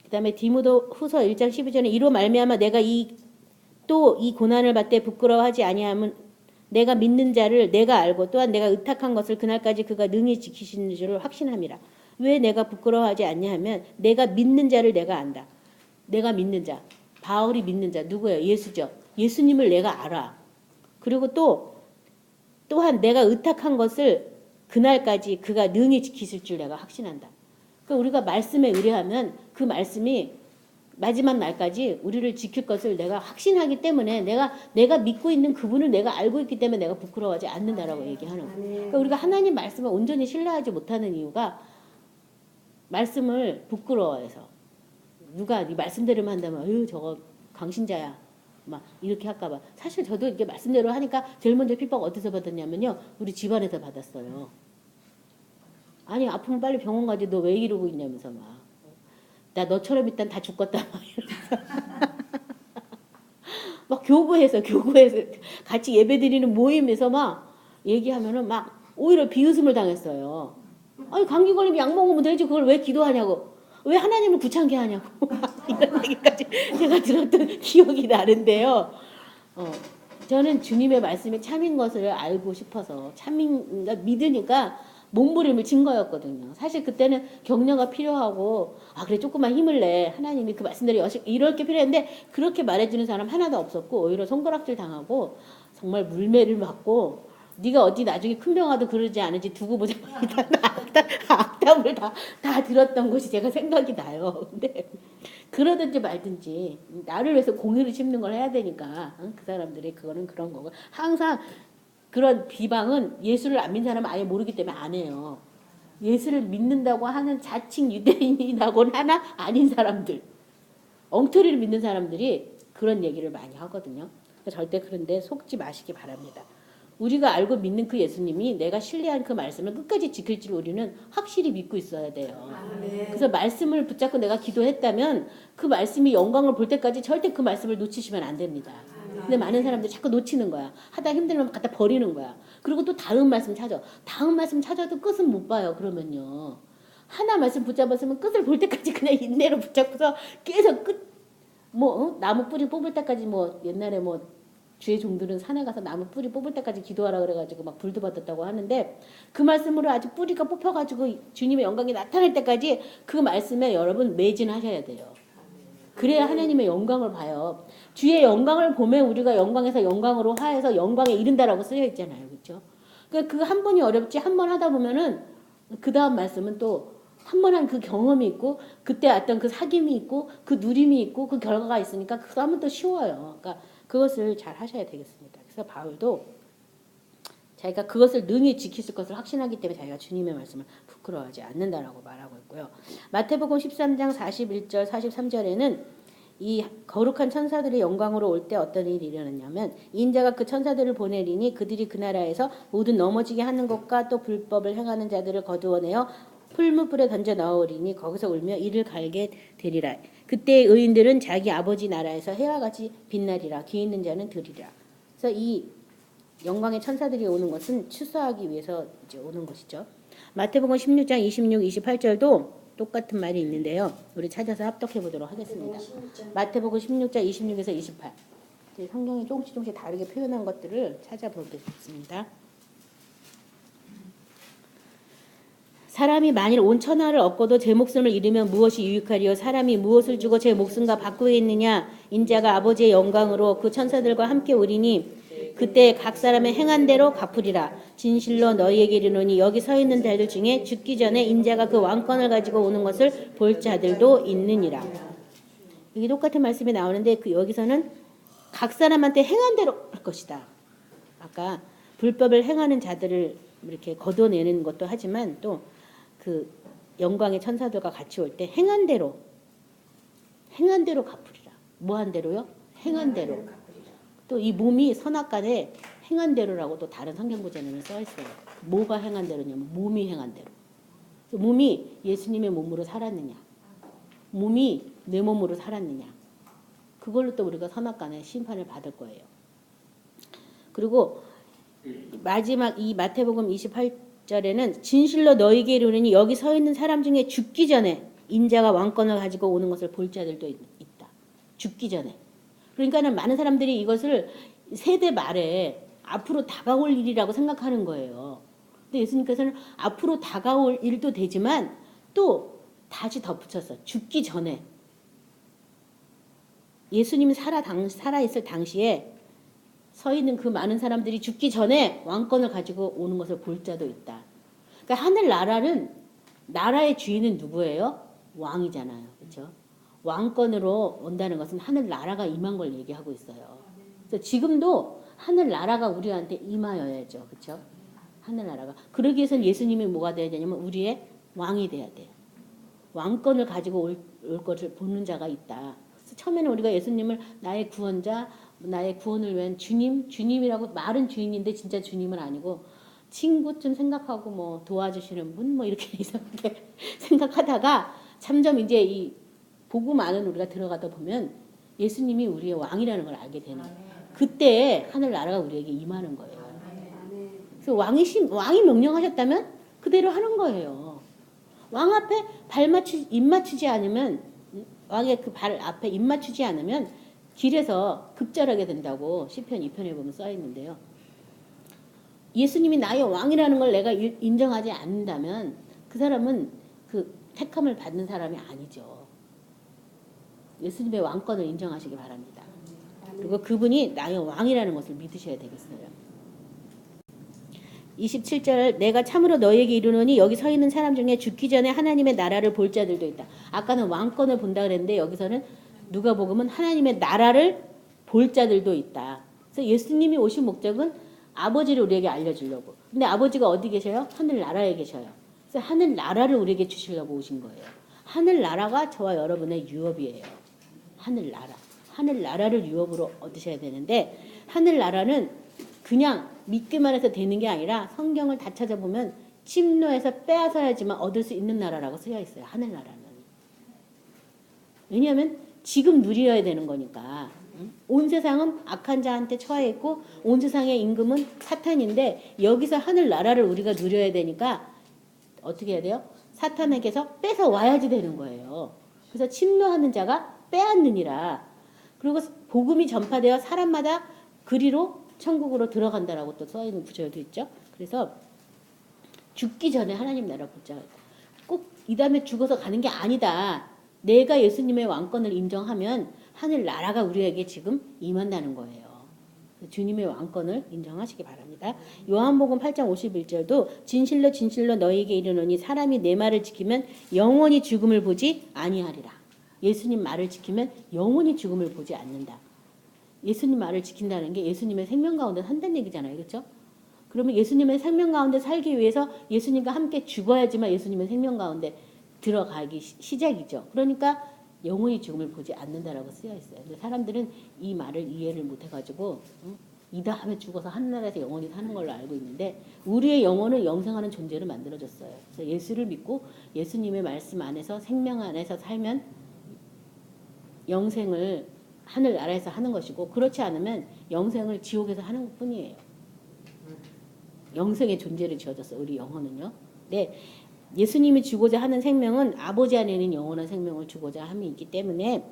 그 다음에 디모데후서 1장 12절에 이로 말미암아 내가 이 고난을 받되 부끄러워하지 아니함은 내가 믿는 자를 내가 알고 또한 내가 의탁한 것을 그날까지 그가 능히 지키시는 줄을 확신함이라. 왜 내가 부끄러워하지 않냐 하면 내가 믿는 자를 내가 안다. 내가 믿는 자. 바울이 믿는 자 누구예요? 예수죠. 예수님을 내가 알아. 그리고 또한 내가 의탁한 것을 그날까지 그가 능히 지키실 줄 내가 확신한다. 그러니까 우리가 말씀에 의뢰하면 그 말씀이 마지막 날까지 우리를 지킬 것을 내가 확신하기 때문에 내가 믿고 있는 그분을 내가 알고 있기 때문에 내가 부끄러워하지 않는다라고 얘기하는 거예요. 그러니까 우리가 하나님 말씀을 온전히 신뢰하지 못하는 이유가 말씀을 부끄러워해서 누가 네 말씀대로만 한다면 어휴 저거 강신자야 막 이렇게 할까봐. 사실 저도 이렇게 말씀대로 하니까 제일 먼저 핍박 어디서 받았냐면요, 우리 집안에서 받았어요. 아니 아프면 빨리 병원 가지 너 왜 이러고 있냐면서 막 나 너처럼 일단 다 죽겠다 막 이러면서 막 교구에서 같이 예배드리는 모임에서 막 얘기하면은 막 오히려 비웃음을 당했어요. 아니 감기 걸리면 약 먹으면 되지 그걸 왜 기도하냐고, 왜 하나님을 귀찮게 하냐고 이런 얘기까지 제가 들었던 기억이 나는데요. 저는 주님의 말씀이 참인 것을 알고 싶어서 그러니까 믿으니까 몸부림을 친 거였거든요. 사실 그때는 격려가 필요하고 그래 조금만 힘을 내 하나님이 그 말씀대로 이럴 게 필요했는데 그렇게 말해주는 사람 하나도 없었고 오히려 손가락질 당하고 정말 물매를 맞고 네가 어디 나중에 큰 병 와도 그러지 않은지 두고 보자 악담을 다 들었던 것이 제가 생각이 나요. 근데 그러든지 말든지 나를 위해서 공의를 심는 걸 해야 되니까 그 사람들이 그거는 그런 거고, 항상 그런 비방은 예수를 안 믿는 사람은 아예 모르기 때문에 안 해요. 예수를 믿는다고 하는 자칭 유대인이라고는 하나 아닌 사람들, 엉터리를 믿는 사람들이 그런 얘기를 많이 하거든요. 절대 그런데 속지 마시기 바랍니다. 우리가 알고 믿는 그 예수님이 내가 신뢰한 그 말씀을 끝까지 지킬 줄 우리는 확실히 믿고 있어야 돼요. 그래서 말씀을 붙잡고 내가 기도했다면 그 말씀이 영광을 볼 때까지 절대 그 말씀을 놓치시면 안 됩니다. 근데 많은 사람들이 자꾸 놓치는 거야. 하다 힘들면 갖다 버리는 거야. 그리고 또 다음 말씀 찾아. 다음 말씀 찾아도 끝은 못 봐요. 그러면요. 하나 말씀 붙잡았으면 끝을 볼 때까지 그냥 인내로 붙잡고서 계속 나무 뿌리 뽑을 때까지 옛날에 주의 종들은 산에 가서 나무 뿌리 뽑을 때까지 기도하라 그래가지고 막 불도 받았다고 하는데 그 말씀으로 아직 뿌리가 뽑혀가지고 주님의 영광이 나타날 때까지 그 말씀에 여러분 매진하셔야 돼요. 그래야 하나님의 영광을 봐요. 주의 영광을 보면 우리가 영광에서 영광으로 하여서 영광에 이른다라고 쓰여 있잖아요. 그렇죠? 그러니까 그 한 번이 어렵지 한 번 하다 보면은 그 다음 말씀은 또 한 번 한 그 경험이 있고 그때 어떤 그 사귐이 있고 그 누림이 있고 그 결과가 있으니까 그 다음은 또 쉬워요. 그러니까 그것을 잘 하셔야 되겠습니다. 그래서 바울도 자기가 그것을 능히 지키실 것을 확신하기 때문에 자기가 주님의 말씀을 부끄러워하지 않는다라고 말하고 있고요. 마태복음 13장 41절 43절에는 이 거룩한 천사들이 영광으로 올 때 어떤 일이 일어났냐면 인자가 그 천사들을 보내리니 그들이 그 나라에서 모든 넘어지게 하는 것과 또 불법을 행하는 자들을 거두어내어 풀무불에 던져 넣으리니 거기서 울며 이를 갈게 되리라. 그때 의인들은 자기 아버지 나라에서 해와 같이 빛나리라. 귀 있는 자는 들으리라. 그래서 이 영광의 천사들이 오는 것은 추수하기 위해서 이제 오는 것이죠. 마태복음 16장 26, 28절도 똑같은 말이 있는데요. 우리 찾아서 합독해 보도록 하겠습니다. 마태복음 16장 26에서 28. 성경이 조금씩 다르게 표현한 것들을 찾아보겠습니다. 사람이 만일 온 천하를 얻고도 제 목숨을 잃으면 무엇이 유익하리요? 사람이 무엇을 주고 제 목숨과 바꾸겠느냐? 인자가 아버지의 영광으로 그 천사들과 함께 오리니 그때 각 사람의 행한 대로 갚으리라. 진실로 너희에게 이르노니 여기 서 있는 자들 중에 죽기 전에 인자가 그 왕권을 가지고 오는 것을 볼 자들도 있느니라. 여기 똑같은 말씀이 나오는데 여기서는 각 사람한테 행한 대로 할 것이다. 아까 불법을 행하는 자들을 이렇게 걷어내는 것도 하지만 또 그 영광의 천사들과 같이 올 때 행한 대로 갚으리라. 뭐 한 대로요? 행한 대로. 또 이 몸이 선악간에 행한 대로라고 또 다른 성경 구절에는 써 있어요. 뭐가 행한 대로냐면 몸이 행한 대로. 몸이 예수님의 몸으로 살았느냐, 몸이 내 몸으로 살았느냐, 그걸로 또 우리가 선악간에 심판을 받을 거예요. 그리고 마지막 이 마태복음 28절에는 진실로 너희에게 이르노니 여기 서 있는 사람 중에 죽기 전에 인자가 왕권을 가지고 오는 것을 볼 자들도 있다. 죽기 전에. 그러니까는 많은 사람들이 이것을 세대 말에 앞으로 다가올 일이라고 생각하는 거예요. 근데 예수님께서는 앞으로 다가올 일도 되지만 또 다시 덧붙여서 죽기 전에, 예수님이 살아있을 당시에 서 있는 그 많은 사람들이 죽기 전에 왕권을 가지고 오는 것을 볼 자도 있다. 그러니까 하늘나라는, 나라의 주인은 누구예요? 왕이잖아요. 그렇죠? 왕권으로 온다는 것은 하늘나라가 임한 걸 얘기하고 있어요. 그래서 지금도 하늘나라가 우리한테 임하여야죠. 그렇죠? 하늘나라가. 그러기 위해서는 예수님이 뭐가 돼야 되냐면 우리의 왕이 돼야 돼요. 왕권을 가지고 올 것을 보는 자가 있다. 그래서 처음에는 우리가 예수님을 나의 구원자, 나의 구원을 위한 주님이라고 말은 주인인데 진짜 주님은 아니고 친구쯤 생각하고 뭐 도와주시는 분 뭐 이렇게 이상하게 생각하다가 점점 이제 이 복음 안은 우리가 들어가다 보면 예수님이 우리의 왕이라는 걸 알게 되는 그때 하늘 나라가 우리에게 임하는 거예요. 그래서 왕이 명령하셨다면 그대로 하는 거예요. 왕 앞에 입 맞추지 않으면 왕의 그 발 앞에 입 맞추지 않으면 길에서 급절하게 된다고 시편 2편에 보면 써 있는데요. 예수님이 나의 왕이라는 걸 내가 인정하지 않는다면 그 사람은 그 택함을 받는 사람이 아니죠. 예수님의 왕권을 인정하시기 바랍니다. 그리고 그분이 나의 왕이라는 것을 믿으셔야 되겠어요. 27절 내가 참으로 너희에게 이르노니 여기 서 있는 사람 중에 죽기 전에 하나님의 나라를 볼 자들도 있다. 아까는 왕권을 본다 그랬는데 여기서는 누가복음은 하나님의 나라를 볼 자들도 있다. 그래서 예수님이 오신 목적은 아버지를 우리에게 알려주려고. 근데 아버지가 어디 계셔요? 하늘 나라에 계셔요. 그래서 하늘 나라를 우리에게 주시려고 오신 거예요. 하늘 나라가 저와 여러분의 유업이에요. 하늘 나라. 하늘 나라를 유업으로 얻으셔야 되는데 하늘 나라는 그냥 믿기만 해서 되는 게 아니라 성경을 다 찾아보면 침노해서 빼앗아야지만 얻을 수 있는 나라라고 쓰여 있어요. 하늘 나라는. 왜냐하면 지금 누려야 되는 거니까. 온 세상은 악한 자한테 처해 있고 온 세상의 임금은 사탄인데 여기서 하늘 나라를 우리가 누려야 되니까 어떻게 해야 돼요? 사탄에게서 뺏어 와야지 되는 거예요. 그래서 침노하는 자가 빼앗느니라. 그리고 복음이 전파되어 사람마다 그리로 천국으로 들어간다라고 또 써있는 구절도 있죠. 그래서 죽기 전에 하나님 나라 보자. 꼭 이 다음에 죽어서 가는 게 아니다. 내가 예수님의 왕권을 인정하면 하늘 나라가 우리에게 지금 임한다는 거예요. 주님의 왕권을 인정하시기 바랍니다. 요한복음 8장 51절도 진실로 진실로 너희에게 이르노니 사람이 내 말을 지키면 영원히 죽음을 보지 아니하리라. 예수님 말을 지키면 영원히 죽음을 보지 않는다. 예수님 말을 지킨다는 게 예수님의 생명 가운데 산다는 얘기잖아요. 그렇죠? 그러면 예수님의 생명 가운데 살기 위해서 예수님과 함께 죽어야지만 예수님의 생명 가운데 들어가기 시작이죠. 그러니까 영원히 죽음을 보지 않는다라고 쓰여 있어요. 근데 사람들은 이 말을 이해를 못 해가지고 이 다음에 죽어서 하늘나라에서 영원히 사는 걸로 알고 있는데 우리의 영혼은 영생하는 존재로 만들어졌어요. 그래서 예수를 믿고 예수님의 말씀 안에서 생명 안에서 살면 영생을 하늘나라에서 하는 것이고 그렇지 않으면 영생을 지옥에서 하는 것뿐이에요. 영생의 존재를 지어졌어요. 우리 영혼은요. 네, 예수님이 주고자 하는 생명은 아버지 안에 있는 영원한 생명을 주고자 함이 있기 때문에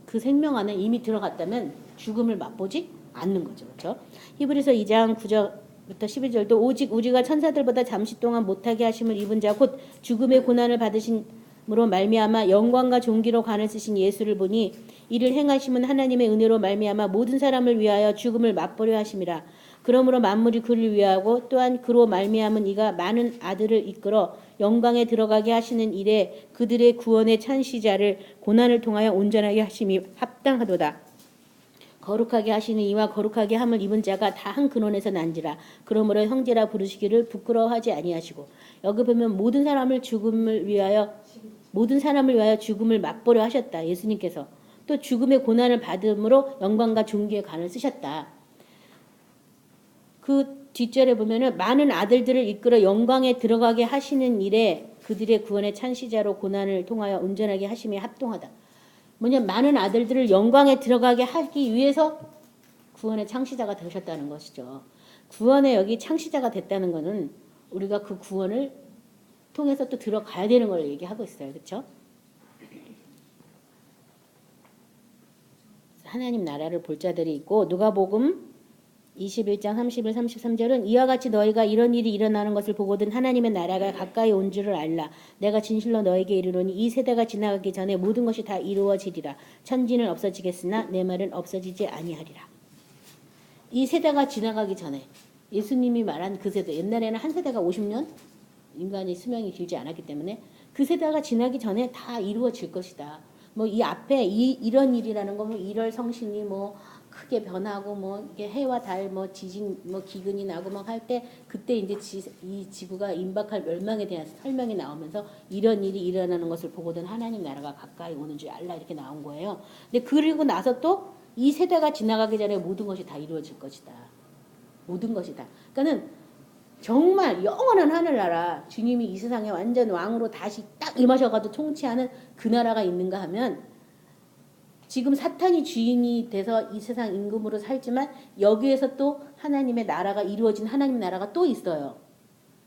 그 생명 안에 이미 들어갔다면 죽음을 맛보지 않는 거죠. 그렇죠? 히브리서 2장 9절부터 11절도 오직 우리가 천사들보다 잠시 동안 못하게 하심을 입은 자 곧 죽음의 고난을 받으심으로 말미암아 영광과 존귀로 관을 쓰신 예수를 보니 이를 행하심은 하나님의 은혜로 말미암아 모든 사람을 위하여 죽음을 맛보려 하심이라. 그러므로 만물이 그를 위하고 또한 그로 말미암은 이가 많은 아들을 이끌어 영광에 들어가게 하시는 일에 그들의 구원의 찬시자를 고난을 통하여 온전하게 하심이 합당하도다. 거룩하게 하시는 이와 거룩하게 함을 입은 자가 다 한 근원에서 난지라. 그러므로 형제라 부르시기를 부끄러워하지 아니하시고. 여기 보면 모든 사람을 위하여 죽음을 맛보려 하셨다. 예수님께서 또 죽음의 고난을 받음으로 영광과 존귀의 간을 쓰셨다. 그 뒷절에 보면은 많은 아들들을 이끌어 영광에 들어가게 하시는 일에 그들의 구원의 찬시자로 고난을 통하여 온전하게 하심에 합동하다. 뭐냐면 많은 아들들을 영광에 들어가게 하기 위해서 구원의 창시자가 되셨다는 것이죠. 구원의 여기 창시자가 됐다는 것은 우리가 그 구원을 통해서 또 들어가야 되는 걸 얘기하고 있어요. 그렇죠? 하나님 나라를 볼 자들이 있고 누가복음 21장 31, 33절은 이와 같이 너희가 이런 일이 일어나는 것을 보거든 하나님의 나라가 가까이 온 줄을 알라. 내가 진실로 너에게 이르노니 이 세대가 지나가기 전에 모든 것이 다 이루어지리라. 천지는 없어지겠으나 내 말은 없어지지 아니하리라. 이 세대가 지나가기 전에 예수님이 말한 그 세대, 옛날에는 한 세대가 50년 인간의 수명이 길지 않았기 때문에 그 세대가 지나기 전에 다 이루어질 것이다. 뭐 이 앞에 이런 일이라는 거 뭐 1월 성신이 뭐 크게 변하고 뭐 이게 해와 달 뭐 지진 뭐 기근이 나고 막 할 때 그때 이제 이 지구가 임박할 멸망에 대한 설명이 나오면서 이런 일이 일어나는 것을 보고는 하나님 나라가 가까이 오는 줄 알라 이렇게 나온 거예요. 근데 그리고 나서 또 이 세대가 지나가기 전에 모든 것이 다 이루어질 것이다. 모든 것이 다. 그러니까는 정말 영원한 하늘나라 주님이 이 세상에 완전 왕으로 다시 딱 임하셔가지고 통치하는 그 나라가 있는가 하면 지금 사탄이 주인이 돼서 이 세상 임금으로 살지만 여기에서 또 하나님의 나라가 이루어진 하나님의 나라가 또 있어요.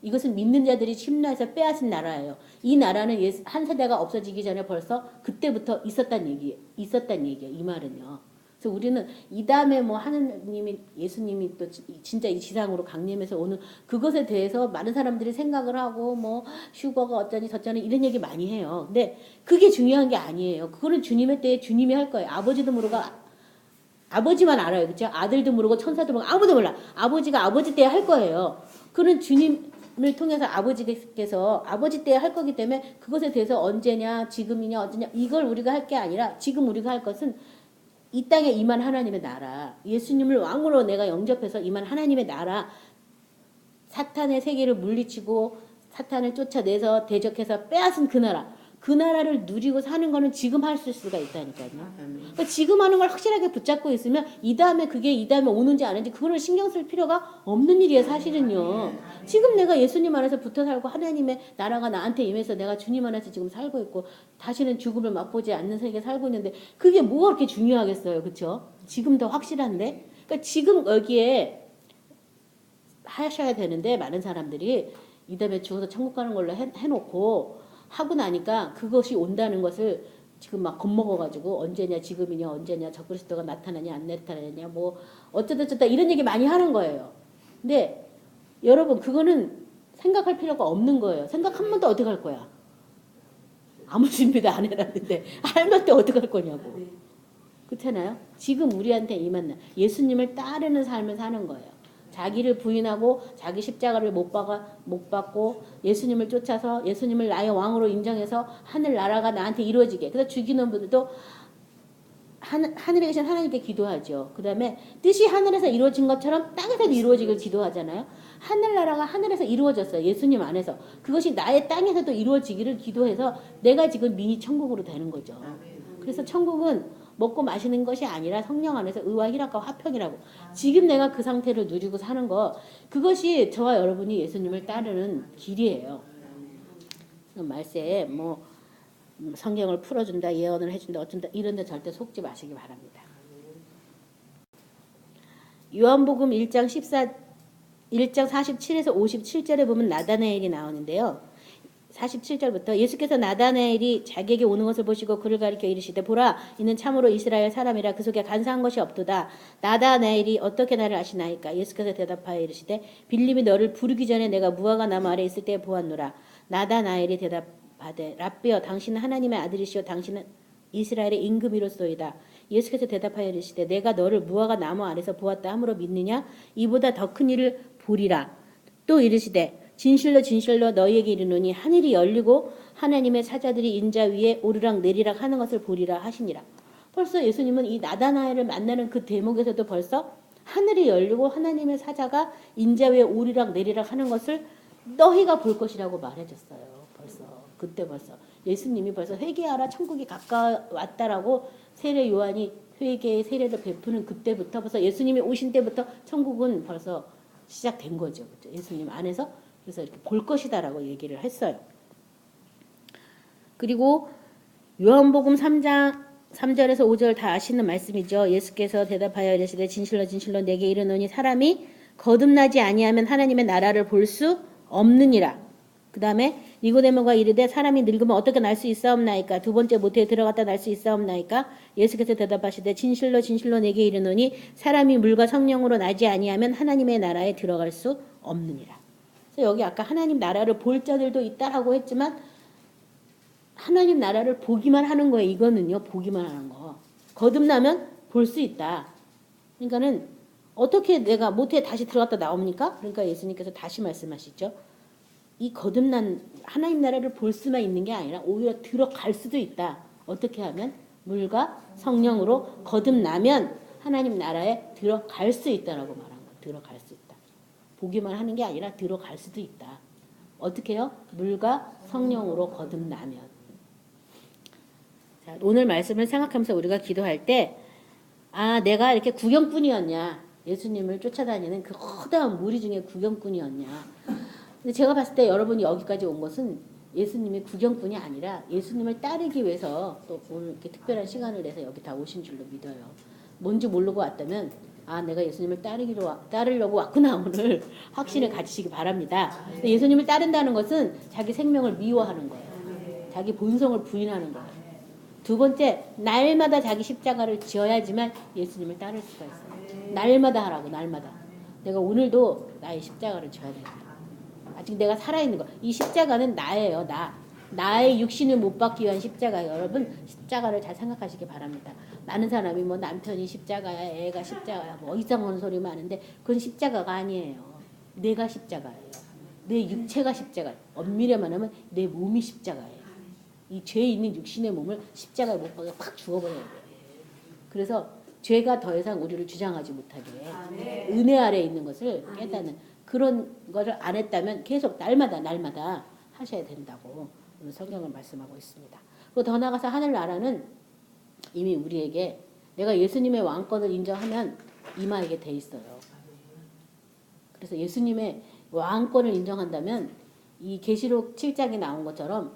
이것은 믿는 자들이 침노해서 빼앗은 나라예요. 이 나라는 한 세대가 없어지기 전에 벌써 그때부터 있었단 얘기예요. 이 말은요. 그래서 우리는 이 다음에 뭐 하느님이 예수님이 또 진짜 이 지상으로 강림해서 오는 그것에 대해서 많은 사람들이 생각을 하고 뭐 휴거가 어쩌니 저쩌니 이런 얘기 많이 해요. 근데 그게 중요한 게 아니에요. 그거는 주님의 때에 주님이 할 거예요. 아버지도 모르고 아버지만 알아요. 그렇죠? 아들도 모르고 천사도 모르고 아무도 몰라. 아버지가 아버지 때에 할 거예요. 그는 주님을 통해서 아버지께서 아버지 때에 할 거기 때문에 그것에 대해서 언제냐 지금이냐 어쩌냐 이걸 우리가 할 게 아니라 지금 우리가 할 것은 이 땅에 임한 하나님의 나라, 예수님을 왕으로 내가 영접해서 임한 하나님의 나라, 사탄의 세계를 물리치고 사탄을 쫓아내서 대적해서 빼앗은 그 나라, 그 나라를 누리고 사는 거는 지금 할 수가 있다니까요. 그러니까 지금 하는 걸 확실하게 붙잡고 있으면 이 다음에 그게 이 다음에 오는지 안 오는지 그거를 신경 쓸 필요가 없는 일이에요, 사실은요. 지금 내가 예수님 안에서 붙어 살고 하나님의 나라가 나한테 임해서 내가 주님 안에서 지금 살고 있고 다시는 죽음을 맛보지 않는 세계에 살고 있는데 그게 뭐가 그렇게 중요하겠어요, 그렇죠? 지금 더 확실한데, 그러니까 지금 여기에 하셔야 되는데 많은 사람들이 이 다음에 죽어서 천국 가는 걸로 해놓고 하고 나니까 그것이 온다는 것을 지금 막 겁먹어가지고 언제냐 지금이냐 언제냐 저 그리스도가 나타나냐 안 나타나냐 뭐 어쩌다 이런 얘기 많이 하는 거예요. 근데 여러분 그거는 생각할 필요가 없는 거예요. 생각하면 또 어떻게 할 거야? 아무 준비도 안 해놨는데 알면 또 어떻게 할 거냐고. 그렇잖아요. 지금 우리한테 임한 날 예수님을 따르는 삶을 사는 거예요. 자기를 부인하고 자기 십자가를 못 받고 예수님을 쫓아서 예수님을 나의 왕으로 인정해서 하늘 나라가 나한테 이루어지게. 그래서 죽이는 분들도 하늘에 계신 하나님께 기도하죠. 그 다음에 뜻이 하늘에서 이루어진 것처럼 땅에서도 이루어지길 기도하잖아요. 하늘나라가 하늘에서 이루어졌어요. 예수님 안에서. 그것이 나의 땅에서도 이루어지기를 기도해서 내가 지금 미니 천국으로 되는 거죠. 그래서 천국은 먹고 마시는 것이 아니라 성령 안에서 의와 희락과 화평이라고. 지금 내가 그 상태를 누리고 사는 거 그것이 저와 여러분이 예수님을 따르는 길이에요. 말세에 뭐 성경을 풀어준다 예언을 해준다 어쩐다 이런 데 절대 속지 마시기 바랍니다. 요한복음 1장 47에서 57절에 보면 나다나엘이 나오는데요. 47절부터 예수께서 나다나엘이 자기에게 오는 것을 보시고 그를 가리켜 이르시되 보라 이는 참으로 이스라엘 사람이라 그 속에 간사한 것이 없도다. 나다나엘이 어떻게 나를 아시나이까? 예수께서 대답하여 이르시되 빌립이 너를 부르기 전에 내가 무화과 나무 아래 있을 때에 보았노라. 나다나엘이 대답하되 랍비여 당신은 하나님의 아들이시오 당신은 이스라엘의 임금이로소이다. 예수께서 대답하여 이르시되 내가 너를 무화과 나무 아래서 보았다 함으로 믿느냐? 이보다 더 큰 일을 보리라. 또 이르시되 진실로 진실로 너희에게 이르노니 하늘이 열리고 하나님의 사자들이 인자 위에 오르락 내리락 하는 것을 보리라 하시니라. 벌써 예수님은 이 나다나엘을 만나는 그 대목에서도 벌써 하늘이 열리고 하나님의 사자가 인자 위에 오르락 내리락 하는 것을 너희가 볼 것이라고 말해줬어요. 그때 벌써 예수님이 벌써 회개하라 천국이 가까웠다라고 세례 요한이 회개의 세례를 베푸는 그때부터 벌써 예수님이 오신 때부터 천국은 벌써 시작된 거죠. 그렇죠? 예수님 안에서 그래서 이렇게 볼 것이다라고 얘기를 했어요. 그리고 요한복음 3장 3절에서 5절 다 아시는 말씀이죠. 예수께서 대답하여 이르시되 진실로 진실로 내게 이르노니 사람이 거듭나지 아니하면 하나님의 나라를 볼 수 없느니라. 그 다음에 니고데모가 이르되 사람이 늙으면 어떻게 날 수 있사옵나이까? 두 번째 모태에 들어갔다 날 수 있사옵나이까? 예수께서 대답하시되 진실로 진실로 내게 이르노니 사람이 물과 성령으로 나지 아니하면 하나님의 나라에 들어갈 수 없느니라. 그래서 여기 아까 하나님 나라를 볼 자들도 있다라고 했지만 하나님 나라를 보기만 하는 거예요. 이거는요. 보기만 하는 거. 거듭나면 볼 수 있다. 그러니까는 어떻게 내가 모태에 다시 들어갔다 나옵니까? 그러니까 예수님께서 다시 말씀하시죠. 이 거듭난 하나님 나라를 볼 수만 있는 게 아니라 오히려 들어갈 수도 있다. 어떻게 하면? 물과 성령으로 거듭나면 하나님 나라에 들어갈 수 있다라고 말한 거예요. 들어갈 수 있다. 보기만 하는 게 아니라 들어갈 수도 있다. 어떻게 해요? 물과 성령으로 거듭나면. 자, 오늘 말씀을 생각하면서 우리가 기도할 때, 아, 내가 이렇게 구경꾼이었냐? 예수님을 쫓아다니는 그 커다란 무리 중에 구경꾼이었냐? 근데 제가 봤을 때 여러분이 여기까지 온 것은 예수님의 구경꾼이 아니라 예수님을 따르기 위해서 또 오늘 이렇게 특별한 시간을 내서 여기 다 오신 줄로 믿어요. 뭔지 모르고 왔다면, 아, 내가 예수님을 따르려고 왔구나, 오늘 확신을 가지시기 바랍니다. 근데 예수님을 따른다는 것은 자기 생명을 미워하는 거예요. 자기 본성을 부인하는 거예요. 두 번째, 날마다 자기 십자가를 지어야지만 예수님을 따를 수가 있어요. 날마다 하라고, 날마다. 내가 오늘도 나의 십자가를 져야 된다. 아직 내가 살아있는 거. 이 십자가는 나예요, 나. 나의 육신을 못 받기 위한 십자가예요. 여러분, 십자가를 잘 생각하시기 바랍니다. 많은 사람이 뭐 남편이 십자가야, 애가 십자가야, 뭐 이상한 소리 많은데 그건 십자가가 아니에요. 내가 십자가예요. 내 육체가 십자가예요. 엄밀히 말하면 내 몸이 십자가예요. 이 죄 있는 육신의 몸을 십자가에 못 박아 팍 죽어버려야 돼요. 그래서 죄가 더 이상 우리를 주장하지 못하게 은혜 아래에 있는 것을 깨닫는 그런 거를 안 했다면 계속 날마다 하셔야 된다고 성경을 말씀하고 있습니다. 그리고 더 나아가서 하늘나라는 이미 우리에게 내가 예수님의 왕권을 인정하면 임하게 돼 있어요. 그래서 예수님의 왕권을 인정한다면 이 계시록 7장에 나온 것처럼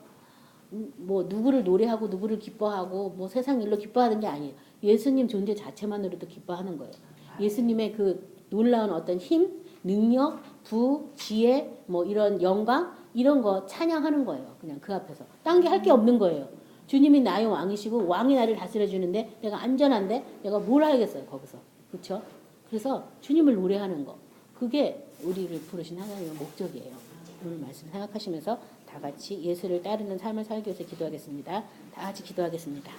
뭐 누구를 노래하고 누구를 기뻐하고 뭐 세상 일로 기뻐하는 게 아니에요. 예수님 존재 자체만으로도 기뻐하는 거예요. 예수님의 그 놀라운 어떤 힘, 능력, 부, 지혜, 뭐 이런 영광 이런 거 찬양하는 거예요. 그냥 그 앞에서. 딴 게 할 게 없는 거예요. 주님이 나의 왕이시고 왕이 나를 다스려 주는데 내가 안전한데 내가 뭘 하겠어요, 거기서. 그렇죠? 그래서 주님을 노래하는 거. 그게 우리를 부르신 하나님의 목적이에요. 오늘 말씀 생각하시면서 다 같이 예수를 따르는 삶을 살기 위해서 기도하겠습니다. 다 같이 기도하겠습니다.